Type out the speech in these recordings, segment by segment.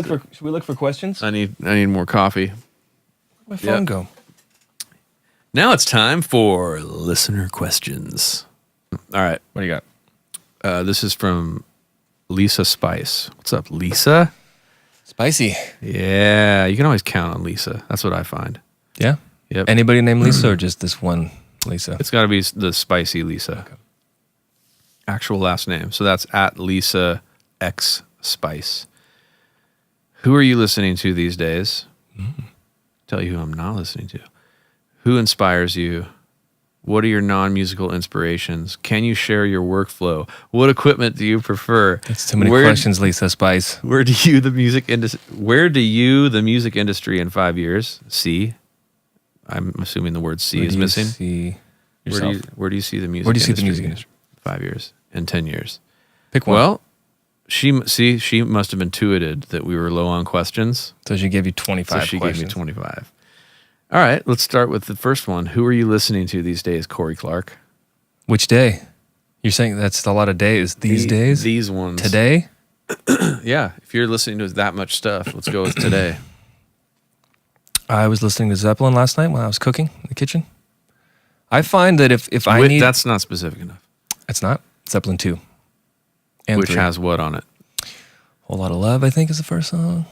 Should we look for questions? I need more coffee. Where'd my phone go? Now it's time for listener questions. All right. What do you got? This is from Lisa Spice. What's up, Lisa? Spicy. Yeah, you can always count on Lisa. That's what I find. Yeah? Yep. Anybody named Lisa or just this one Lisa? It's got to be the spicy Lisa. Okay. Actual last name. So that's at Lisa X Spice. Who are you listening to these days? Tell you who I'm not listening to. Who inspires you? What are your non-musical inspirations? Can you share your workflow? What equipment do you prefer? That's too many questions, Lisa Spice. Where do you the music industry in 5 years see? I'm assuming the word "see" is missing. See Where do you see the music? Where do you see industry the music industry? 5 years, in 10 years. Pick one. Well, she must have intuited that we were low on questions. So she gave you 25 So she questions. gave me 25. All right, let's start with the first one. Who are you listening to these days, Cory Clark? Which day? You're saying that's a lot of days. These days? These ones. Today? Yeah, if you're listening to that much stuff, let's go with today. I was listening to Zeppelin last night when I was cooking in the kitchen. I find that if I need... That's not specific enough. It's not. Zeppelin 2. And Which 3. has what on it? Whole Lot of Love, I think, is the first song.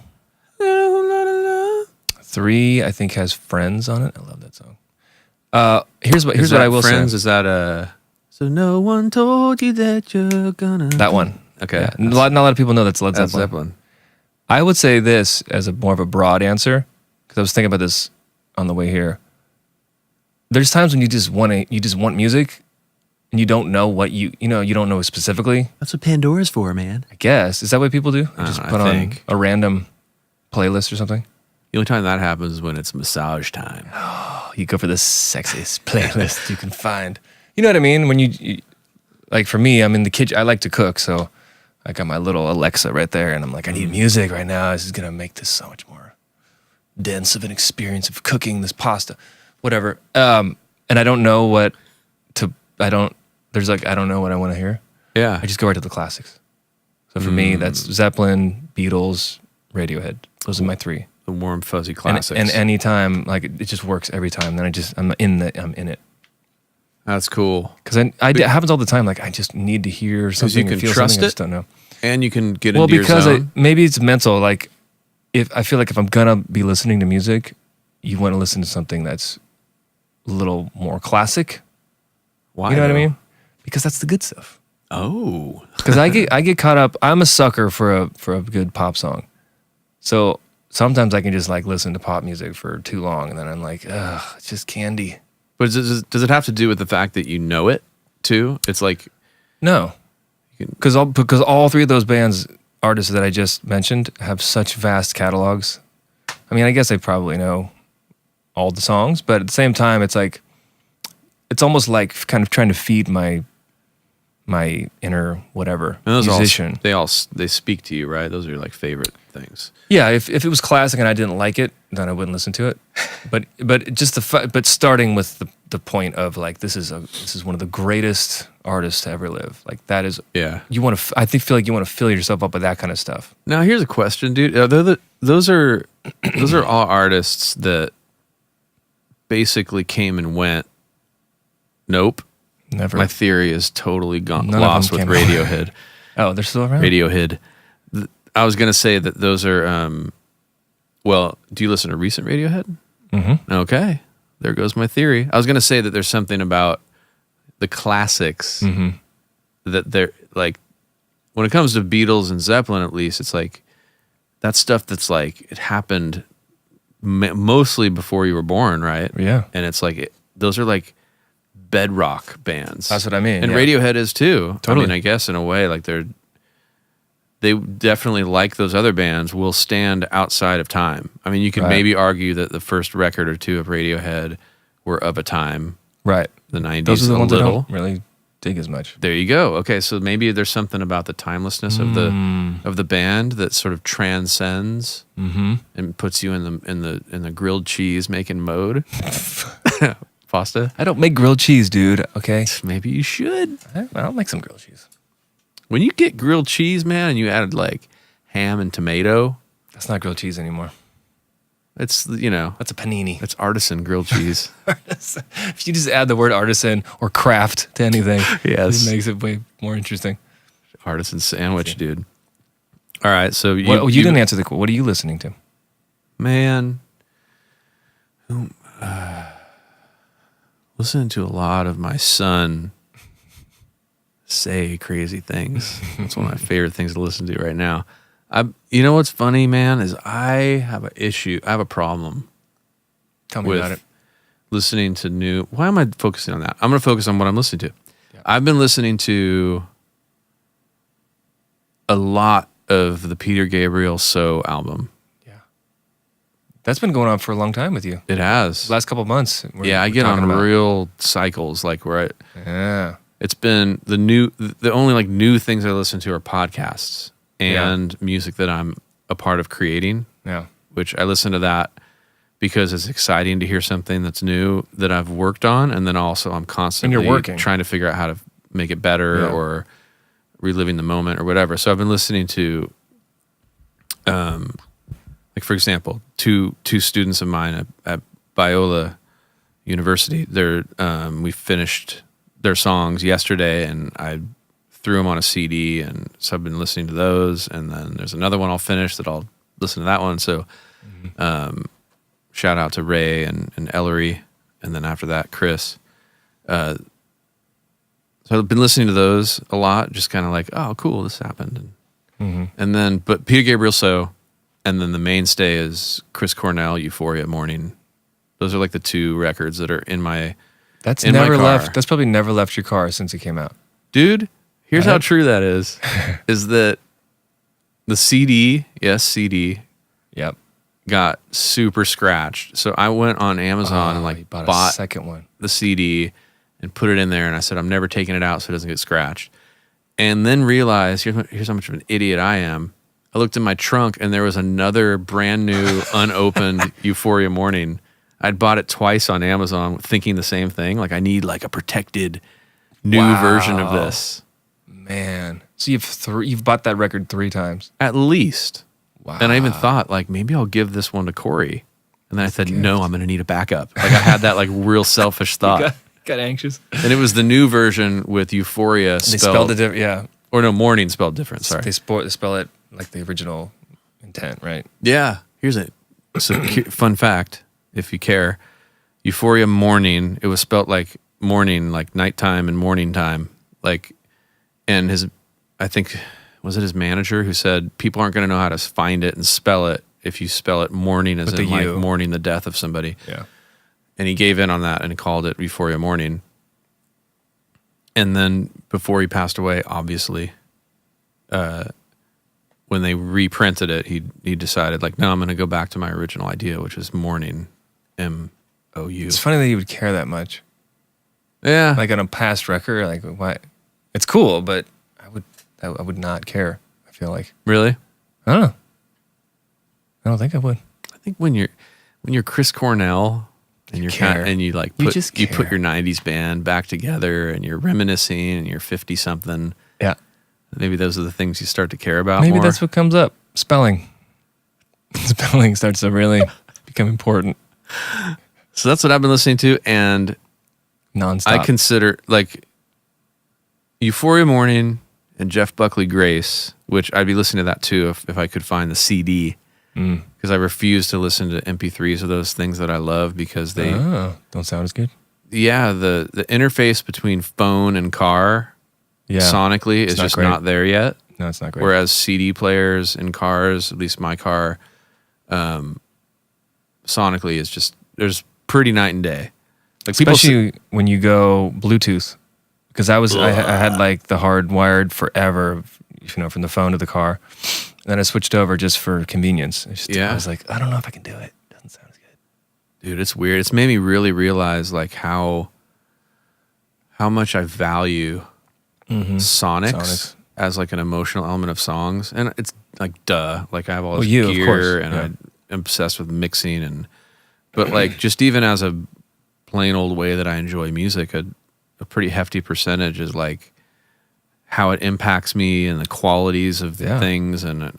3, I think, has Friends on it. I love that song. Here's what I will Friends, say. is that a... So no one told you that you're gonna... That one. Okay. Yeah. Not a lot of people know that's Led That's Zeppelin. Zeppelin. I would say this as more of a broad answer, because I was thinking about this on the way here. There's times when you just want music, and you don't know what you don't know specifically. That's what Pandora's for, man. I guess. Is that what people do? They just I put on think. a random playlist or something? The only time that happens is when it's massage time. Oh, you go for the sexiest playlist you can find. You know what I mean? When you like for me, I'm in the kitchen. I like to cook, so I got my little Alexa right there, and I'm like, I need music right now. This is gonna make this so much more dense of an experience of cooking this pasta, whatever. And I don't know what to. I don't know what I want to hear. Yeah. I just go right to the classics. So for me, that's Zeppelin, Beatles, Radiohead. Those are my 3. The warm, fuzzy classics. And anytime, like it just works every time. Then I'm in it. That's cool. Because it happens all the time. Like I just need to hear something. You can feel trust something, I it? just don't know. And you can get into your because zone. maybe it's mental. Like if I feel like if I'm gonna be listening to music, you want to listen to something that's a little more classic. Why? You know what I though? mean? Because that's the good stuff. Oh. Because I get caught up. I'm a sucker for a good pop song. So sometimes I can just like listen to pop music for too long, and then I'm like, ugh, it's just candy. But does it have to do with the fact that you know it too? It's like No, because all 3 of those artists that I just mentioned have such vast catalogs. I mean, I guess I probably know all the songs, but at the same time, it's like it's almost like kind of trying to feed my inner whatever and those musician. They speak to you, right? Those are your like favorite things. Yeah, if it was classic and I didn't like it, then I wouldn't listen to it. But just but starting with the point of like this is one of the greatest artists to ever live. Like that is you want to feel like you want to fill yourself up with that kind of stuff. Now here's a question, dude. Those are all artists that basically came and went. Nope. Never. My theory is totally gone None lost of them with came Radiohead. Oh, they're still around? Radiohead. I was gonna say that those are. Well, do you listen to recent Radiohead? Mm-hmm. Okay, there goes my theory. I was gonna say that there's something about the classics that they're like. When it comes to Beatles and Zeppelin, at least, it's like that stuff that's like it happened mostly before you were born, right? Yeah, and it's like those are like bedrock bands. That's what I mean. And yeah. Radiohead is too. Totally. I mean, I guess in a way, like they definitely, like those other bands, will stand outside of time. I mean, you could maybe argue that the first record or two of Radiohead were of a time. Right. The 90s. Those are the ones little. I don't really dig as much. There you go. Okay, so maybe there's something about the timelessness of the band that sort of transcends and puts you in the grilled cheese making mode. Pasta. I don't make grilled cheese, dude. Okay. Maybe you should. I'll make some grilled cheese. When you get grilled cheese, man, and you added like ham and tomato, That's not grilled cheese anymore. It's, you know, That's a panini. it's artisan grilled cheese. If you just add the word artisan or craft to anything, Yes. it makes it way more interesting. Artisan sandwich, dude. All right, so you didn't answer the question. What are you listening to? Man, listening to a lot of my son say crazy things. That's one of my favorite things to listen to right now. You know what's funny, man, is I have a problem Tell me with about it. listening to new. Why am I focusing on that? I'm going to focus on what I'm listening to. Yeah. I've been listening to a lot of the Peter Gabriel So album. Yeah. That's been going on for a long time with you. It has. Last couple of months. I get on real cycles, like where Yeah. it's been the only like new things I listen to are podcasts and music that I'm a part of creating. Yeah. Which I listen to that because it's exciting to hear something that's new that I've worked on, and then also I'm constantly trying to figure out how to make it better or reliving the moment or whatever. So I've been listening to, like for example, two students of mine at Biola University. We finished their songs yesterday, and I threw them on a CD, and so I've been listening to those. And then there's another one I'll finish that I'll listen to that one. So, shout out to Ray and Ellery, and then after that, Chris. So I've been listening to those a lot, just kind of like, oh, cool, this happened. And then, but Peter Gabriel, So, and then the mainstay is Chris Cornell, Euphoria, Morning. Those are like the two records that are in my That's in never my car. left. That's probably never left your car since it came out. Dude, here's how true that is that the CD, Yep. got super scratched. So I went on Amazon and You like bought bought a second one. the CD and put it in there, and I said, I'm never taking it out so it doesn't get scratched. And then realized, here's how much of an idiot I am. I looked in my trunk, and there was another brand new, unopened Euphoria Morning. I'd bought it twice on Amazon thinking the same thing. Like, I need like a protected new version of this. Man. So you've bought that record 3 times. At least. Wow. And I even thought, like, maybe I'll give this one to Cory. And then I said, no, I'm going to need a backup. Like, I had that like real selfish thought. Got anxious. And it was the new version with Euphoria They spelled it different. Yeah. Or no, Morning spelled different. Sorry. They spell it like the original intent, right? Yeah. Here's a fun fact, if you care. Euphoria Morning, it was spelled like morning, like nighttime and morning time. Like, and I think, was it his manager who said, people aren't going to know how to find it and spell it if you spell it morning as in like mourning the death of somebody. Yeah. And he gave in on that and called it Euphoria Morning. And then before he passed away, obviously, when they reprinted it, he decided like, no, I'm going to go back to my original idea, which is Morning, M-O-U. It's funny that you would care that much. Yeah. Like on a past record, like why? It's cool, but I would not care. I feel like. Really? I don't know. I don't think I would. I think when you're Chris Cornell and you put your 90s band back together and you're reminiscing and you're 50 something. Yeah. Maybe those are the things you start to care about Maybe more. that's what comes up. Spelling. Spelling starts to really become important. So that's what I've been listening to, and nonstop. I consider like Euphoria Morning and Jeff Buckley Grace, which I'd be listening to that too if I could find the CD. Because I refuse to listen to MP3s of those things that I love because they don't sound as good. Yeah, the interface between phone and car sonically is just not there yet. No, it's not great. Whereas CD players in cars, at least my car, sonically is just there's pretty night and day. Like especially when you go Bluetooth, because I had like the hardwired forever, from the phone to the car. And then I switched over just for convenience. I was like, I don't know if I can do it. It doesn't sound as good. Dude, it's weird. It's made me really realize like how much I value sonics as like an emotional element of songs. And it's like, duh. Like I have all this gear and I'm obsessed with mixing but like just even as a plain old way that I enjoy music, a pretty hefty percentage is like how it impacts me and the qualities of things. And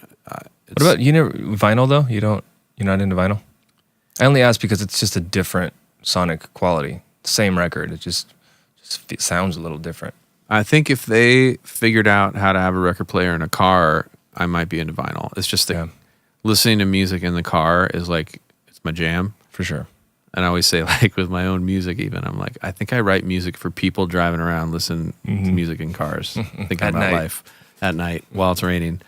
What about you? Never vinyl though? You're not into vinyl? I only ask because it's just a different sonic quality. Same record, it just sounds a little different. I think if they figured out how to have a record player in a car, I might be into vinyl. It's just that listening to music in the car is like, it's my jam. For sure. And I always say, like, with my own music even, I'm like, I think I write music for people driving around listening to music in cars, thinking At about night. life at night while it's raining.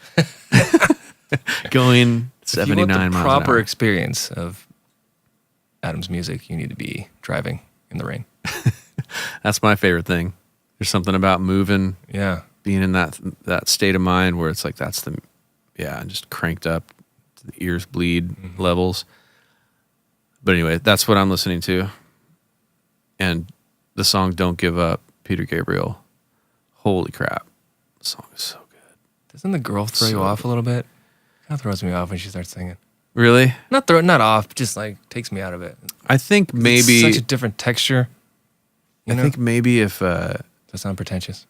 Going 79 if you want the miles proper an hour. experience of Adam's music, you need to be driving in the rain. That's my favorite thing. There's something about moving, Yeah. being in that state of mind where it's like, and just cranked up to the ears bleed levels. But anyway, that's what I'm listening to. And the song Don't Give Up, Peter Gabriel. Holy crap. The song is so good. Doesn't the girl throw you off a little bit? Kind of throws me off when she starts singing. Really? Not off, just like takes me out of it. I think maybe... It's such a different texture. I think maybe if... Does that sound pretentious?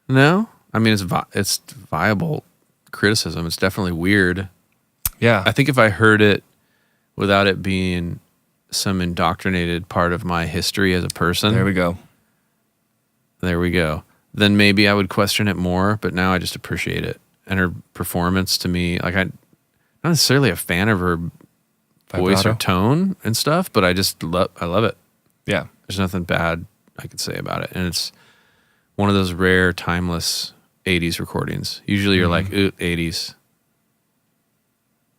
No? I mean, it's viable criticism. It's definitely weird. Yeah. I think if I heard it without it being some indoctrinated part of my history as a person... There we go. Then maybe I would question it more, but now I just appreciate it. And her performance to me, like I'm not necessarily a fan of her voice or Vibrato? tone and stuff, but I love it. Yeah. There's nothing bad I could say about it. And it's one of those rare, timeless 80s recordings. Usually you're like, ooh, 80s.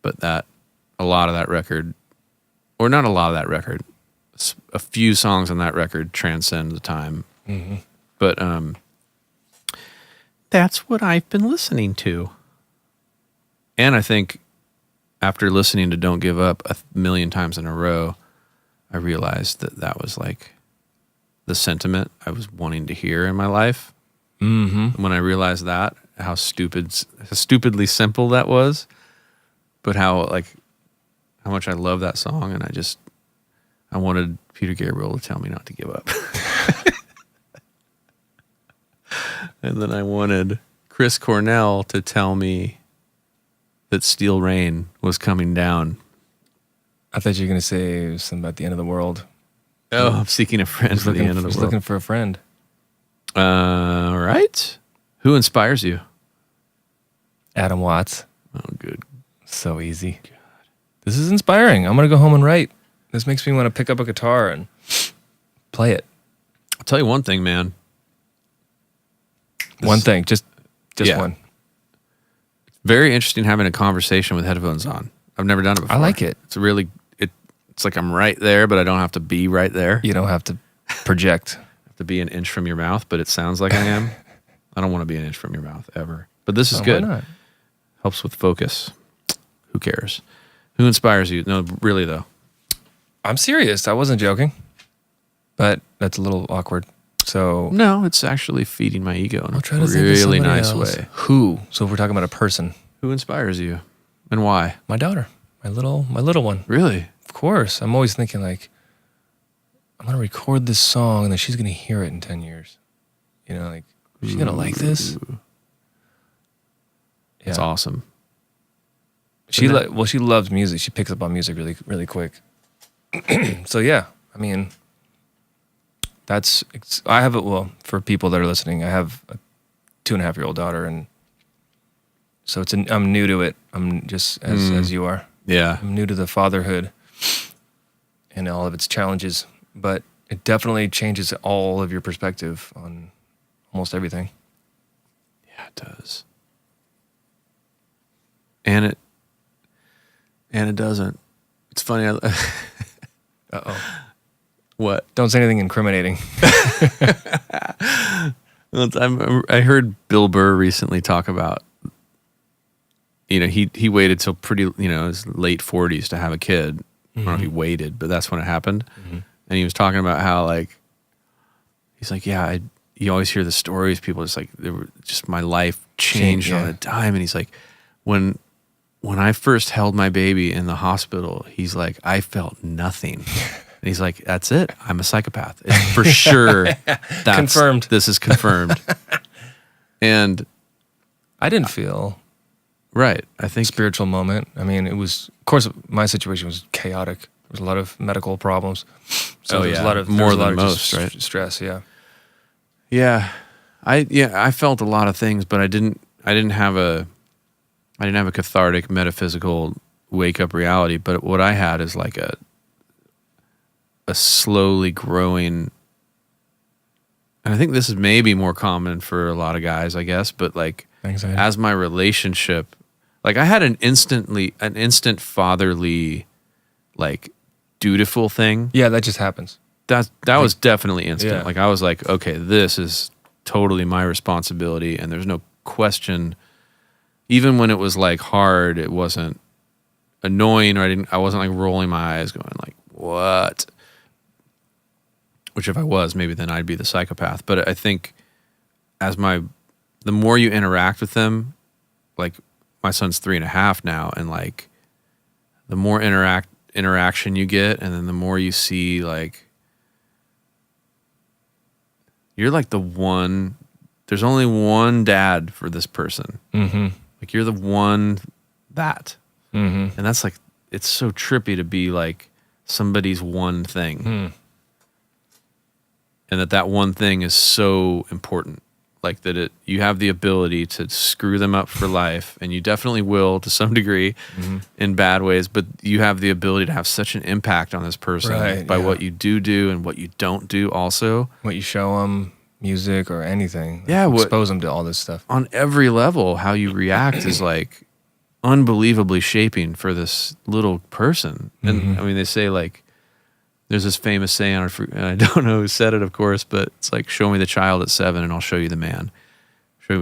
But a lot of that record, or not a lot of that record, a few songs on that record transcend the time. Mm-hmm. But that's what I've been listening to. And I think after listening to Don't Give Up a million times in a row, I realized that was like the sentiment I was wanting to hear in my life. Mm-hmm. When I realized that, how stupidly simple that was, but how much I love that song, and I wanted Peter Gabriel to tell me not to give up. And then I wanted Chris Cornell to tell me that Steel Rain was coming down. I thought you were going to say something about the end of the world. Oh, I'm seeking a friend for the end of the He's world. looking for a friend. All right. Who inspires you? Adam Watts. Oh, good. So easy. God. This is inspiring. I'm going to go home and write. This makes me want to pick up a guitar and play it. I'll tell you one thing, man. One thing, just one. Very interesting having a conversation with headphones on. I've never done it before. I like it. It's like I'm right there, but I don't have to be right there. You don't have to project. I have to be an inch from your mouth, but it sounds like I am. I don't want to be an inch from your mouth ever. But this is good. Why not? Helps with focus. Who cares? Who inspires you? No, really though. I'm serious. I wasn't joking. But that's a little awkward. So No, it's actually feeding my ego in I'll a try to think of really somebody nice else. way. Who? So if we're talking about a person, Who inspires you, and why? my daughter, my little one. Really? Of course. I'm always thinking like, I'm gonna record this song and then she's gonna hear it in 10 years. You know, like, is she gonna like this? It's awesome. She loves music. She picks up on music really, really quick. So yeah, I mean, I have it. Well, for people that are listening, I have a 2.5-year-old daughter, and so I'm new to it. I'm just as you are. Yeah. I'm new to the fatherhood and all of its challenges, but it definitely changes all of your perspective on almost everything. Yeah, it does. And it doesn't. It's funny. Uh-oh. What? Don't say anything incriminating. I heard Bill Burr recently talk about, he waited till pretty, his late 40s to have a kid. I don't know if he waited, but that's when it happened. Mm-hmm. And he was talking about how, he's like, yeah, you always hear the stories. People just my life changed on a dime. And he's like, when I first held my baby in the hospital, he's like, I felt nothing. And he's like, that's it. I'm a psychopath. It's for sure. Confirmed. This is confirmed. And I didn't feel Right. I think spiritual moment. I mean, it was, of course, my situation was chaotic. There was a lot of medical problems. So there was a lot of more there was a lot than of most, just right? stress. Yeah. Yeah. I felt a lot of things, but I didn't have a cathartic metaphysical wake up reality, but what I had is like a slowly growing, and I think this is maybe more common for a lot of guys, I guess, but like Anxiety. as my relationship, like I had an instant fatherly, like dutiful thing. Yeah, that just happens. That was definitely instant. Yeah. Like I was like, okay, this is totally my responsibility, and there's no question. Even when it was like hard, it wasn't annoying, or I wasn't like rolling my eyes, going like, what? Which if I was, maybe then I'd be the psychopath. But I think the more you interact with them, like my son's 3.5 now, and like the more interaction you get, and then the more you see, like you're like the one. There's only one dad for this person. Mm-hmm. Like you're the one that, Mm-hmm. and that's like it's so trippy to be like somebody's one thing, and that one thing is so important. Like that you have the ability to screw them up for life, and you definitely will to some degree in bad ways, but you have the ability to have such an impact on this person Right, by yeah. what you do and what you don't do also. What you show them, music or anything. Yeah, expose them to all this stuff. On every level, how you react is like unbelievably shaping for this little person. And I mean, they say like, there's this famous saying, and I don't know who said it, of course, but it's like, show me the child at 7 and I'll show you the man.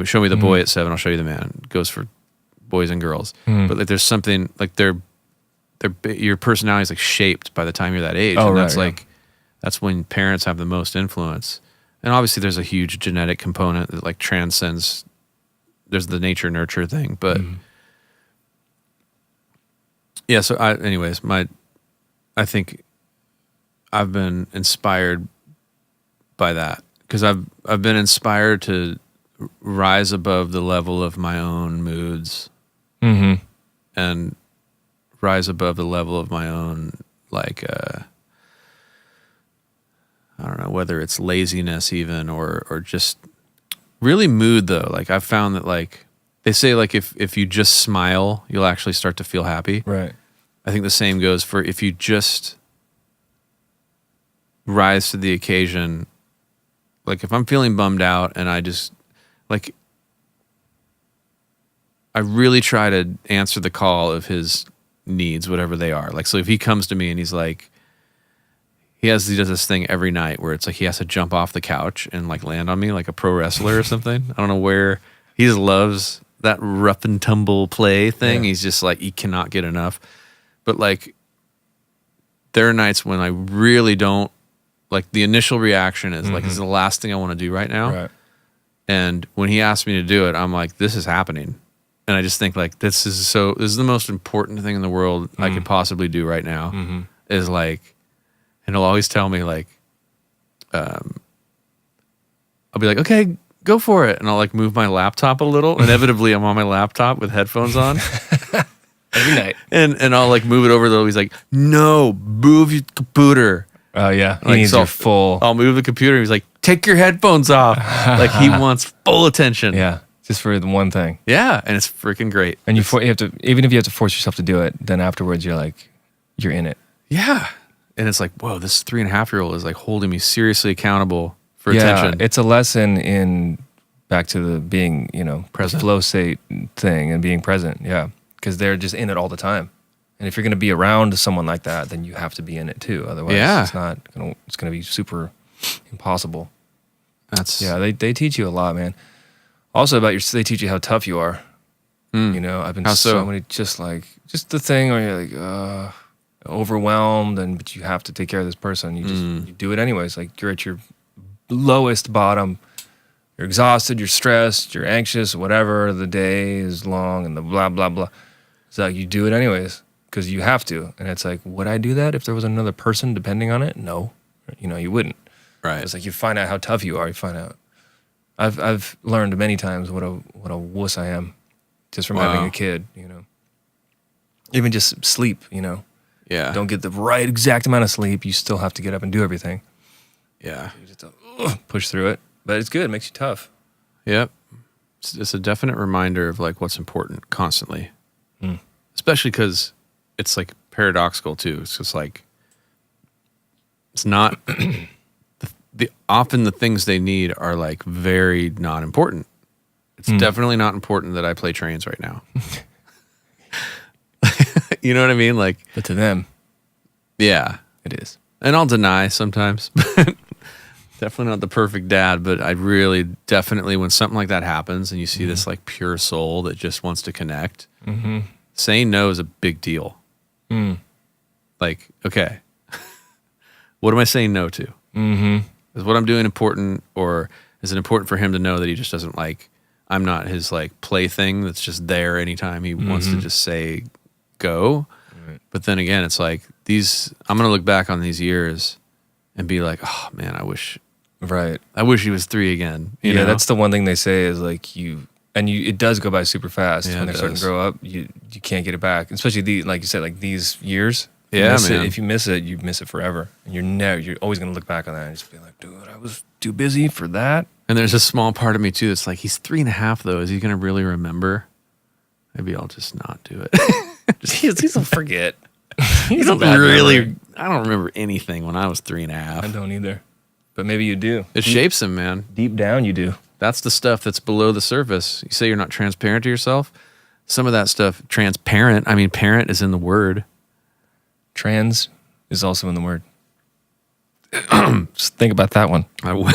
Show me the boy at 7, I'll show you the man. It goes for boys and girls. But like there's something like your personality is like shaped by the time you're that age. Oh, and right, that's yeah. like, that's when parents have the most influence. And obviously there's a huge genetic component that like transcends, there's the nature nurture thing, but yeah. So I think I've been inspired by that because I've been inspired to rise above the level of my own moods and rise above the level of my own, like, I don't know, whether it's laziness even or just really mood though. Like I've found that like they say like if you just smile, you'll actually start to feel happy. Right. I think the same goes for if you just rise to the occasion. Like if I'm feeling bummed out and I just like I really try to answer the call of his needs, whatever they are. Like so if he comes to me and he's like he does this thing every night where it's like he has to jump off the couch and like land on me like a pro wrestler or something. I don't know where he just loves that rough and tumble play thing. Yeah. He's just like he cannot get enough. But like there are nights when I really don't like the initial reaction is like this is the last thing I want to do right now. Right. And when he asked me to do it, I'm like, this is happening. And I just think like this is the most important thing in the world I could possibly do right now is like, and he'll always tell me like, I'll be like, okay, go for it. And I'll like move my laptop a little. Inevitably I'm on my laptop with headphones on. Every night. And I'll like move it over a little. He's like, no, move your computer. Oh yeah. He Like, needs so your full. I'll move the computer. He's like, take your headphones off. Like he wants full attention. Yeah. Just for the one thing. Yeah. And it's freaking great. And you have to, even if you have to force yourself to do it, then afterwards you're in it. Yeah. And it's like, whoa, this 3.5-year-old is like holding me seriously accountable for Yeah, attention. it's a lesson in back to the being, Present. the flow state thing and being present. Yeah, because they're just in it all the time. And if you're going to be around someone like that, then you have to be in it too. Otherwise, Yeah. it's going to be super impossible. That's Yeah, they teach you a lot, man. Also they teach you how tough you are. I've been How so? many just the thing where you're like overwhelmed but you have to take care of this person. You do it anyways. Like you're at your lowest bottom. You're exhausted, you're stressed, you're anxious, whatever. The day is long and the blah, blah, blah. It's like you do it anyways because you have to. And it's like, would I do that if there was another person depending on it? No. You wouldn't. right. It's like you find out how tough you are. You find out. I've learned many times what a wuss I am just from Wow. having a kid, Even just sleep, Yeah. Don't get the right exact amount of sleep. You still have to get up and do everything. Yeah. You just push through it. But it's good. It makes you tough. Yep. It's a definite reminder of like what's important constantly. Mm. Especially because it's like paradoxical too. It's just like, it's not, often the things they need are like very not important. It's definitely not important that I play trains right now. You know what I mean? Like, But to them, yeah. it is. And I'll deny sometimes. Definitely not the perfect dad, but I really definitely, when something like that happens and you see this like pure soul that just wants to connect, saying no is a big deal. Like, okay, what am I saying no to? Is what I'm doing important, or is it important for him to know that he just doesn't like, I'm not his like plaything that's just there anytime he wants to just say go. Right. But then again, it's like I'm going to look back on these years and be like, oh man, I wish he was 3 again. You know? That's the one thing they say is like it does go by super fast when they're starting to grow up. You can't get it back, especially like you said, like these years. If you miss it, you miss it forever, and you're always gonna look back on that and just be like, dude, I was too busy for that. And there's a small part of me too that's like, he's 3.5 though. Is he gonna really remember? Maybe I'll just not do it. He'll forget. He doesn't really. I don't remember anything when I was 3.5. I don't either, but maybe you do. It shapes him, man. Deep down, you do. That's the stuff that's below the surface. You say you're not transparent to yourself. Some of that stuff, transparent. I mean, parent is in the word. Trans is also in the word. Just think about that one. I will.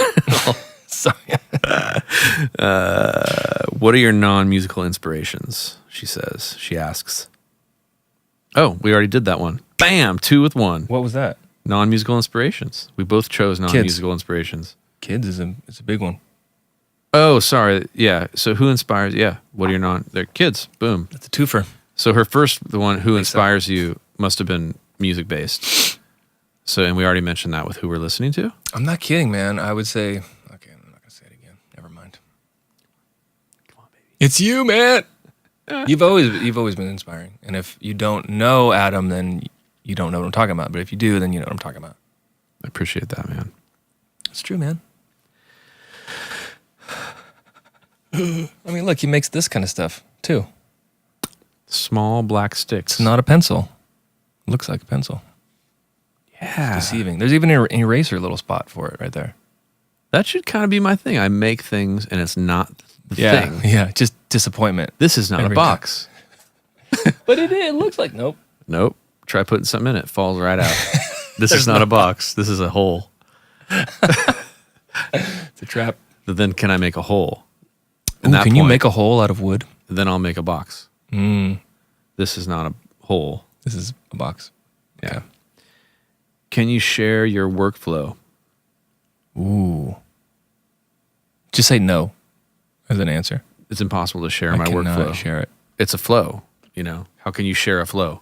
Sorry. What are your non-musical inspirations? She asks. Oh, we already did that one. Bam, 2 with 1. What was that? Non-musical inspirations. We both chose non-musical inspirations. Kids is a big one. Oh, sorry. Yeah. So who inspires? Yeah. What are your they're kids. Boom. That's a twofer. So her first, the one who inspires you, must have been music based. So, and we already mentioned that with who we're listening to. I'm not kidding, man. I would say, okay, I'm not gonna say it again. Never mind. Come on, baby. It's you, man. You've always been inspiring. And if you don't know Adam, then you don't know what I'm talking about. But if you do, then you know what I'm talking about. I appreciate that, man. It's true, man. I mean, look, he makes this kind of stuff too. Small black sticks. It's not a pencil. It looks like a pencil. Yeah. It's deceiving. There's even an eraser little spot for it right there. That should kind of be my thing. I make things and it's not the thing. Yeah, just disappointment. This is not a box. But it looks like nope. Nope. Try putting something in it. Falls right out. This is not a box. This is a hole. It's a trap. But then can I make a hole? Can you make a hole out of wood? Then I'll make a box. This is not a hole. This is a box. Yeah. Can you share your workflow? Ooh. Just say no as an answer. It's impossible to share my workflow. I cannot share it. It's a flow, How can you share a flow?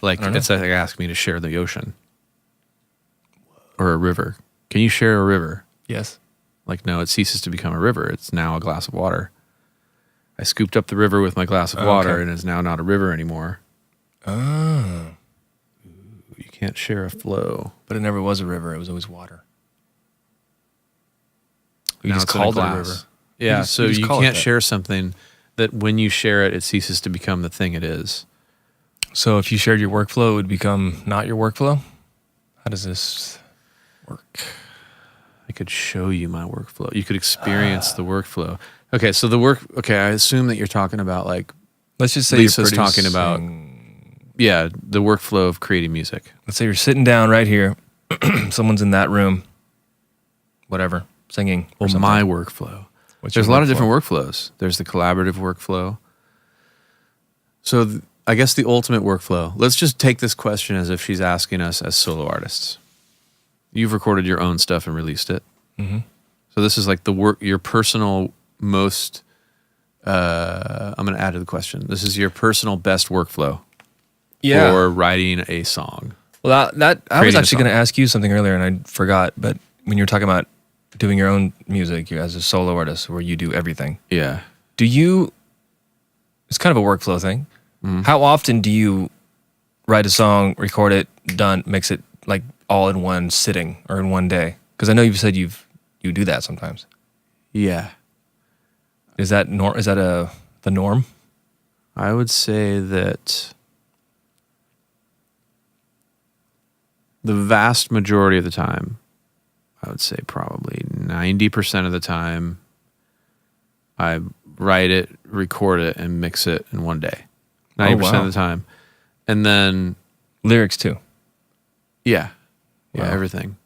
Like, it's like ask me to share the ocean or a river. Can you share a river? Yes. Like, no, it ceases to become a river. It's now a glass of water. I scooped up the river with my glass of water and it's now not a river anymore. Oh. You can't share a flow. But it never was a river. It was always water. You Now just it's in a called it a glass. river. Yeah, just so you call it can't that. share something that when you share it, it ceases to become the thing it is. So if you shared your workflow, it would become not your workflow? How does this work? I could show you my workflow. You could experience the workflow. Okay, so I assume that you're talking about like, Let's just say Lisa's you're talking about, yeah, the workflow of creating music. Let's say you're sitting down right here. Someone's in that room. Whatever. Singing. Or something. My workflow. There's a lot of different workflows. There's the collaborative workflow. So I guess the ultimate workflow. Let's just take this question as if she's asking us as solo artists. You've recorded your own stuff and released it. Mm-hmm. So this is like your personal most. I'm going to add to the question. This is your personal best workflow for writing a song. Well, I was actually song. going to ask you something earlier and I forgot. But when you're talking about doing your own music as a solo artist where you do everything. Yeah. Do you it's kind of a workflow thing. How often do you write a song, record it, done, mix it like all in one sitting or in one day? Because I know you've said you do that sometimes. Yeah. Is that the norm? I would say that the vast majority of the time, I would say probably 90% of the time, I write it, record it, and mix it in one day. 90% of the time. And then lyrics too. Yeah. Yeah, Wow. everything.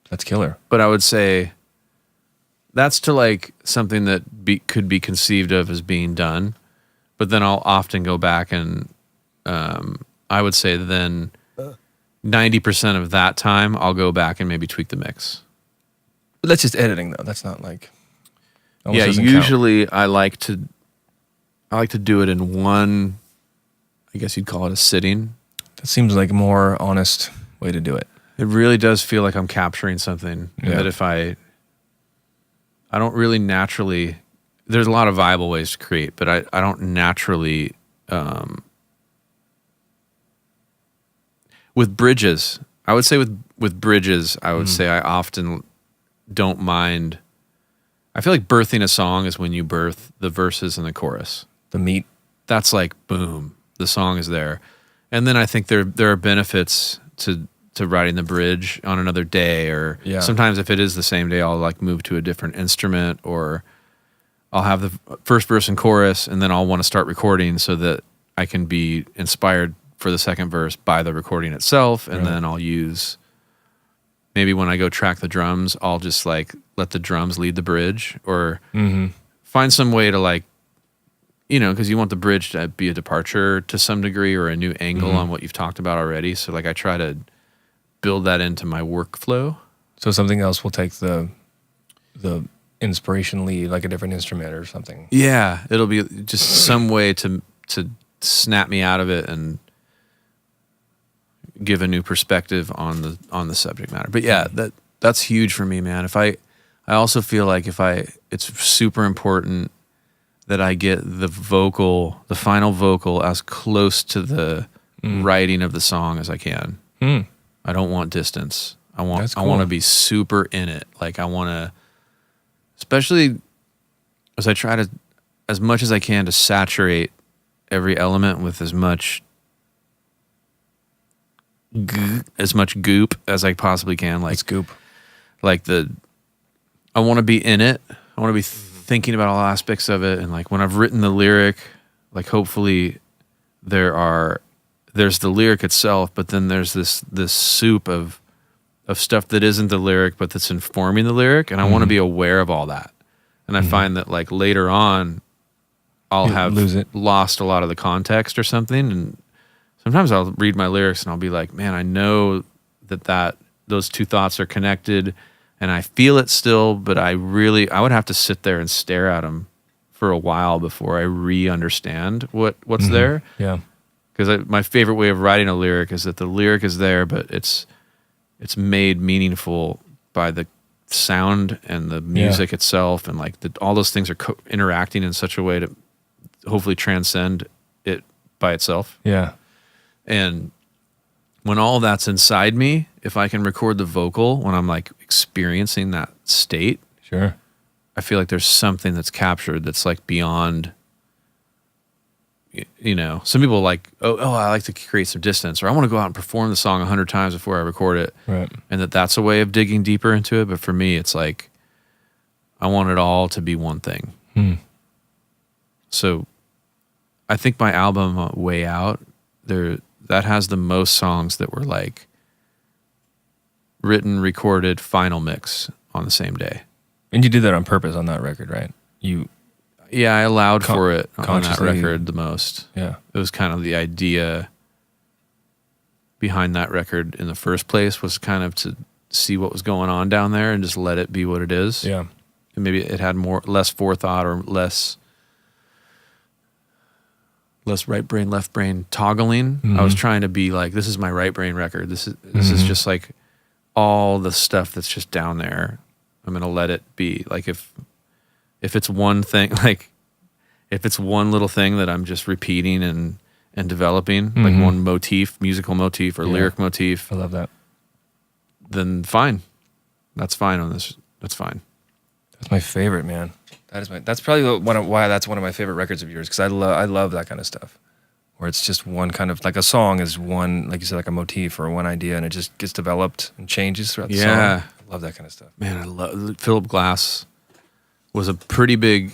That's killer. But I would say that's to like something that could be conceived of as being done. But then I'll often go back and I would say then 90% of that time I'll go back and maybe tweak the mix. But that's just editing though. That's not like Yeah, doesn't count. usually I like to do it in one, I guess you'd call it a sitting. That seems like a more honest way to do it. It really does feel like I'm capturing something. And Yeah. that if I don't really naturally, there's a lot of viable ways to create, but I don't naturally, with bridges, I would say with bridges, I would say I often don't mind. I feel like birthing a song is when you birth the verses and the chorus. The meat. That's like, boom, the song is there. And then I think there are benefits to writing the bridge on another day, or Yeah. sometimes if it is the same day, I'll like move to a different instrument, or I'll have the first verse and chorus, and then I'll want to start recording so that I can be inspired for the second verse by the recording itself. And Right. then I'll use, maybe when I go track the drums, I'll just like let the drums lead the bridge, or find some way to like, because you want the bridge to be a departure to some degree or a new angle on what you've talked about already. So like I try to build that into my workflow. So something else will take the inspiration lead, like a different instrument or something. Yeah, it'll be just some way to snap me out of it and give a new perspective on the subject matter. But yeah, that's huge for me, man. I also feel like it's super important that I get the final vocal as close to the writing of the song as I can. I don't want distance. I want That's I want to cool. be super in it. Like I want to, especially as I try to, as much as I can, to saturate every element with as much goop as I possibly can. Like Scoop. I want to be in it. I want to be thinking about all aspects of it. And like when I've written the lyric, like hopefully there's the lyric itself, but then there's this soup of stuff that isn't the lyric, but that's informing the lyric. And I want to be aware of all that. And I find that like later on, I'll have lose it. lost a lot of the context or something. And sometimes I'll read my lyrics and I'll be like, man, I know that those two thoughts are connected and I feel it still, but I would have to sit there and stare at them for a while before I re-understand what's there. Yeah. Because my favorite way of writing a lyric is that the lyric is there, but it's made meaningful by the sound and the music itself, and like all those things are interacting in such a way to hopefully transcend it by itself. Yeah. And when all that's inside me, if I can record the vocal when I'm like experiencing that state, Sure. I feel like there's something that's captured that's like beyond. Some people like, oh, I like to create some distance, or I want to go out and perform the song 100 times before I record it. Right. And that's a way of digging deeper into it. But for me, it's like, I want it all to be one thing. So I think my album Way Out, that has the most songs that were like written, recorded, final mix on the same day. And you did that on purpose on that record, right? Yeah, I allowed for it on that consciously- record the most. Yeah. It was kind of the idea behind that record in the first place, was kind of to see what was going on down there and just let it be what it is. Yeah. And maybe it had less forethought or less right brain, left brain toggling. I was trying to be like, this is my right brain record. This is just like all the stuff that's just down there. I'm gonna let it be. Like if it's one thing, like if it's one little thing that I'm just repeating and developing, like one motif, musical motif or lyric motif, I love that. then fine. That's fine on this. That's fine. That's my favorite, man. That's probably why that's one of my favorite records of yours, because I love that kind of stuff. Where it's just one kind of, like a song is one, like you said, like a motif or one idea, and it just gets developed and changes throughout the song. I love that kind of stuff. Man, I love Philip Glass was a pretty big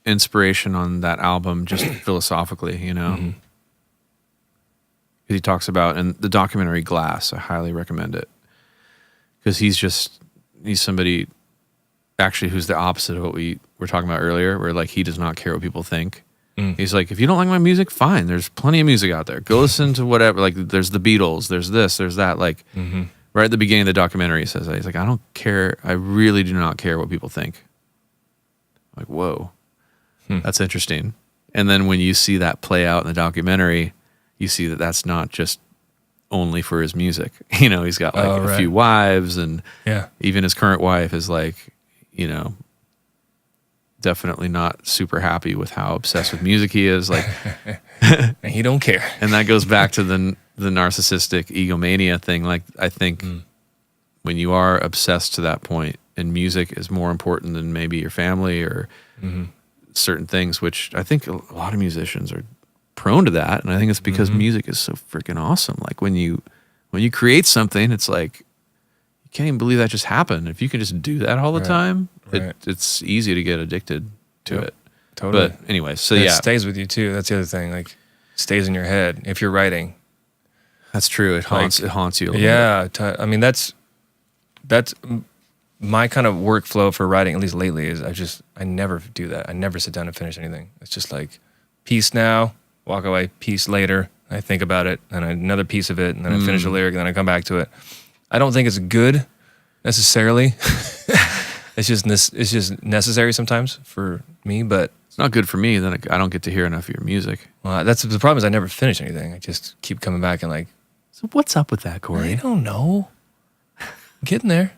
inspiration on that album, just philosophically, you know. Mm-hmm. He talks about, in the documentary Glass, I highly recommend it, because he's somebody actually who's the opposite of what we were talking about earlier, where like he does not care what people think. He's like, if you don't like my music, fine. There's plenty of music out there. Go listen to whatever. Like, there's the Beatles. There's this. There's that. Like, right at the beginning of the documentary, he says that. He's like, I don't care. I really do not care what people think. Like, whoa, that's interesting. And then when you see that play out in the documentary, you see that that's not just only for his music. You know, he's got like a few wives, and even his current wife is like, you know, definitely not super happy with how obsessed with music he is. Like, and he don't care. And that goes back to the narcissistic egomania thing. Like, I think when you are obsessed to that point, and music is more important than maybe your family or certain things, which I think a lot of musicians are prone to that. And I think it's because music is so freaking awesome. Like, when you create something, it's like, you can't even believe that just happened. If you can just do that all the time, it's easy to get addicted to it. Totally. But anyway, so it stays with you too. That's the other thing. Like, stays in your head if you're writing. That's true. It haunts you a little bit. Yeah. I mean, that's my kind of workflow for writing, at least lately, is I never do that. I never sit down and finish anything. It's just like, piece now, walk away, piece later. I think about it, and another piece of it, and then I finish a lyric, and then I come back to it. I don't think it's good necessarily. It's just necessary sometimes for me, but it's not good for me. Then I don't get to hear enough of your music. Well, that's the problem, is I never finish anything. I just keep coming back and like. So what's up with that, Cory? I don't know. I'm getting there.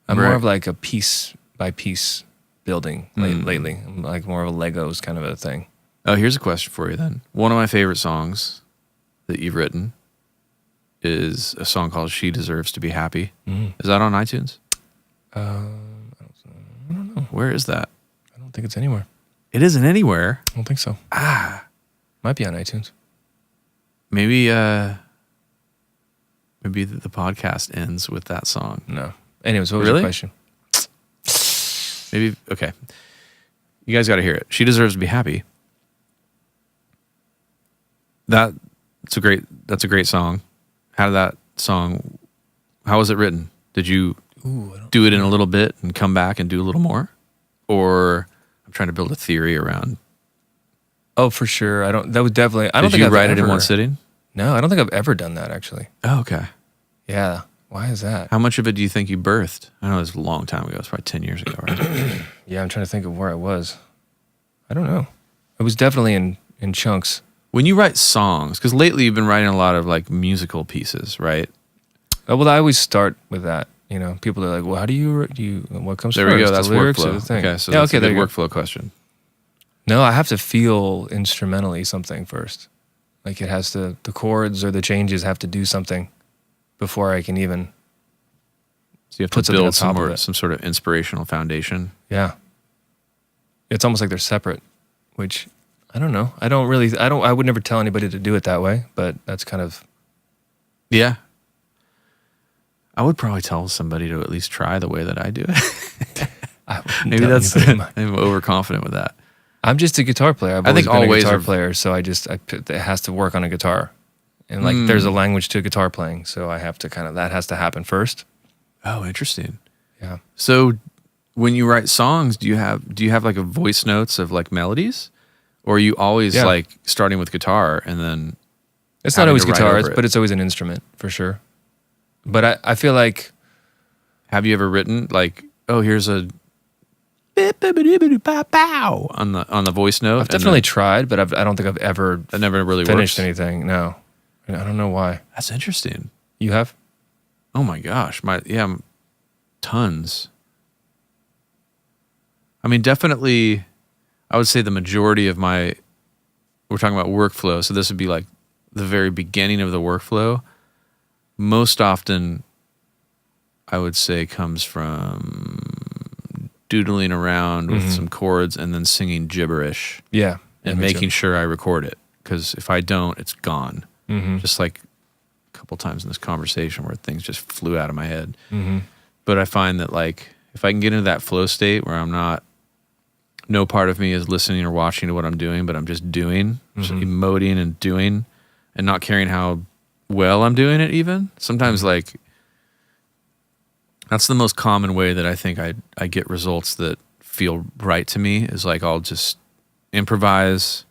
I'm more of like a piece by piece building lately. I'm like more of a Legos kind of a thing. Oh, here's a question for you then. One of my favorite songs that you've written is a song called "She Deserves to Be Happy." Is that on iTunes? I don't know. Where is that? I don't think it's anywhere. It isn't anywhere? I don't think so. Might be on iTunes. Maybe the podcast ends with that song. No. Anyways, what was your question? Maybe, okay. You guys got to hear it. "She Deserves to Be Happy." That's a great song. How was it written? Did you do it in a little bit and come back and do a little more? Or I'm trying to build a theory around. Oh, for sure. I don't think Did you write it in one sitting? No, I don't think I've ever done that, actually. Oh, okay. Yeah. Why is that? How much of it do you think you birthed? I know it was a long time ago. It's probably 10 years ago, right? Yeah, I'm trying to think of where I was. I don't know. It was definitely in chunks. When you write songs, because lately you've been writing a lot of like musical pieces, right? Well, I always start with that. You know, people are like, "Well, how do you what comes there first?" we go. That's the lyrics workflow. or the thing? Okay, so that's a good workflow question. No, I have to feel instrumentally something first. Like, the chords or the changes have to do something before I can even. So you have to build some sort of inspirational foundation. Yeah. It's almost like they're separate, which I don't know. I would never tell anybody to do it that way, but that's kind of. Yeah. I would probably tell somebody to at least try the way that I do it. Maybe I'm overconfident with that. I'm just a guitar player. I've always been a guitar player, so it has to work on a guitar. And like, there's a language to guitar playing, so I have to that has to happen first. Oh, interesting. Yeah. So when you write songs, do you have like a voice notes of like melodies? Or are you always like starting with guitar and then it's not always guitar, but it's always an instrument for sure. But I feel like, have you ever written like, oh, here's a on the voice note? I've definitely tried, but I don't think I've ever that never really finished works. anything. No, I don't know why. That's interesting. You have? Oh my gosh, tons. I mean, definitely, I would say the majority of we're talking about workflow. So this would be like the very beginning of the workflow. Most often, I would say, comes from doodling around with some chords and then singing gibberish. Yeah. And making sure I record it. Because if I don't, it's gone. Just like a couple times in this conversation where things just flew out of my head. But I find that like, if I can get into that flow state where no part of me is listening or watching to what I'm doing, but I'm just doing, just emoting and doing, and not caring how well I'm doing it even. Sometimes like, that's the most common way that I think I get results that feel right to me, is like I'll just improvise.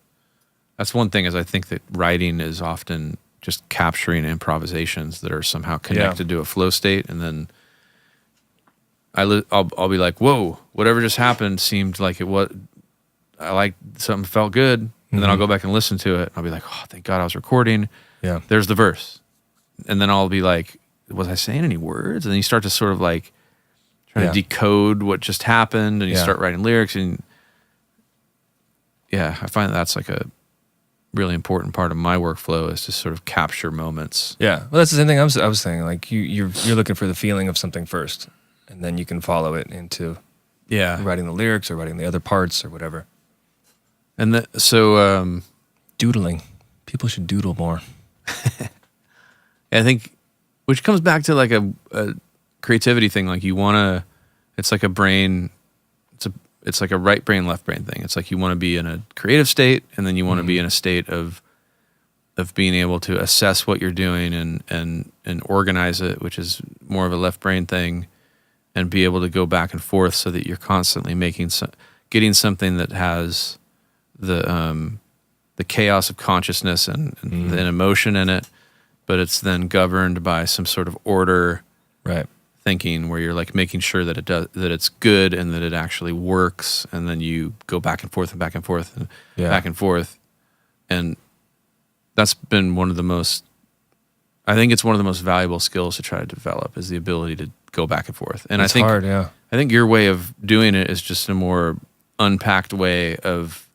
That's one thing, is I think that writing is often just capturing improvisations that are somehow connected to a flow state, and then I'll be like, whoa, whatever just happened seemed like I like something felt good, and then I'll go back and listen to it, and I'll be like, oh, thank God I was recording. Yeah, there's the verse, and then I'll be like, was I saying any words? And then you start to sort of like try to decode what just happened, and you start writing lyrics, and I find that's like a really important part of my workflow, is to sort of capture moments. Yeah, well, that's the same thing I was saying. Like you're looking for the feeling of something first, and then you can follow it into writing the lyrics or writing the other parts or whatever. And so doodling, people should doodle more. I think, which comes back to like a creativity thing. Like it's like a brain. It's like a right brain, left brain thing. It's like you want to be in a creative state, and then you want to be in a state of being able to assess what you're doing and organize it, which is more of a left brain thing, and be able to go back and forth so that you're constantly getting something that has the chaos of consciousness and emotion in it, but it's then governed by some sort of order. Right. Thinking, where you're like making sure that that it's good and that it actually works, and then you go back and forth and back and forth and back and forth, and that's been one of the most valuable skills to try to develop, is the ability to go back and forth. And it's hard. I think your way of doing it is just a more unpacked way of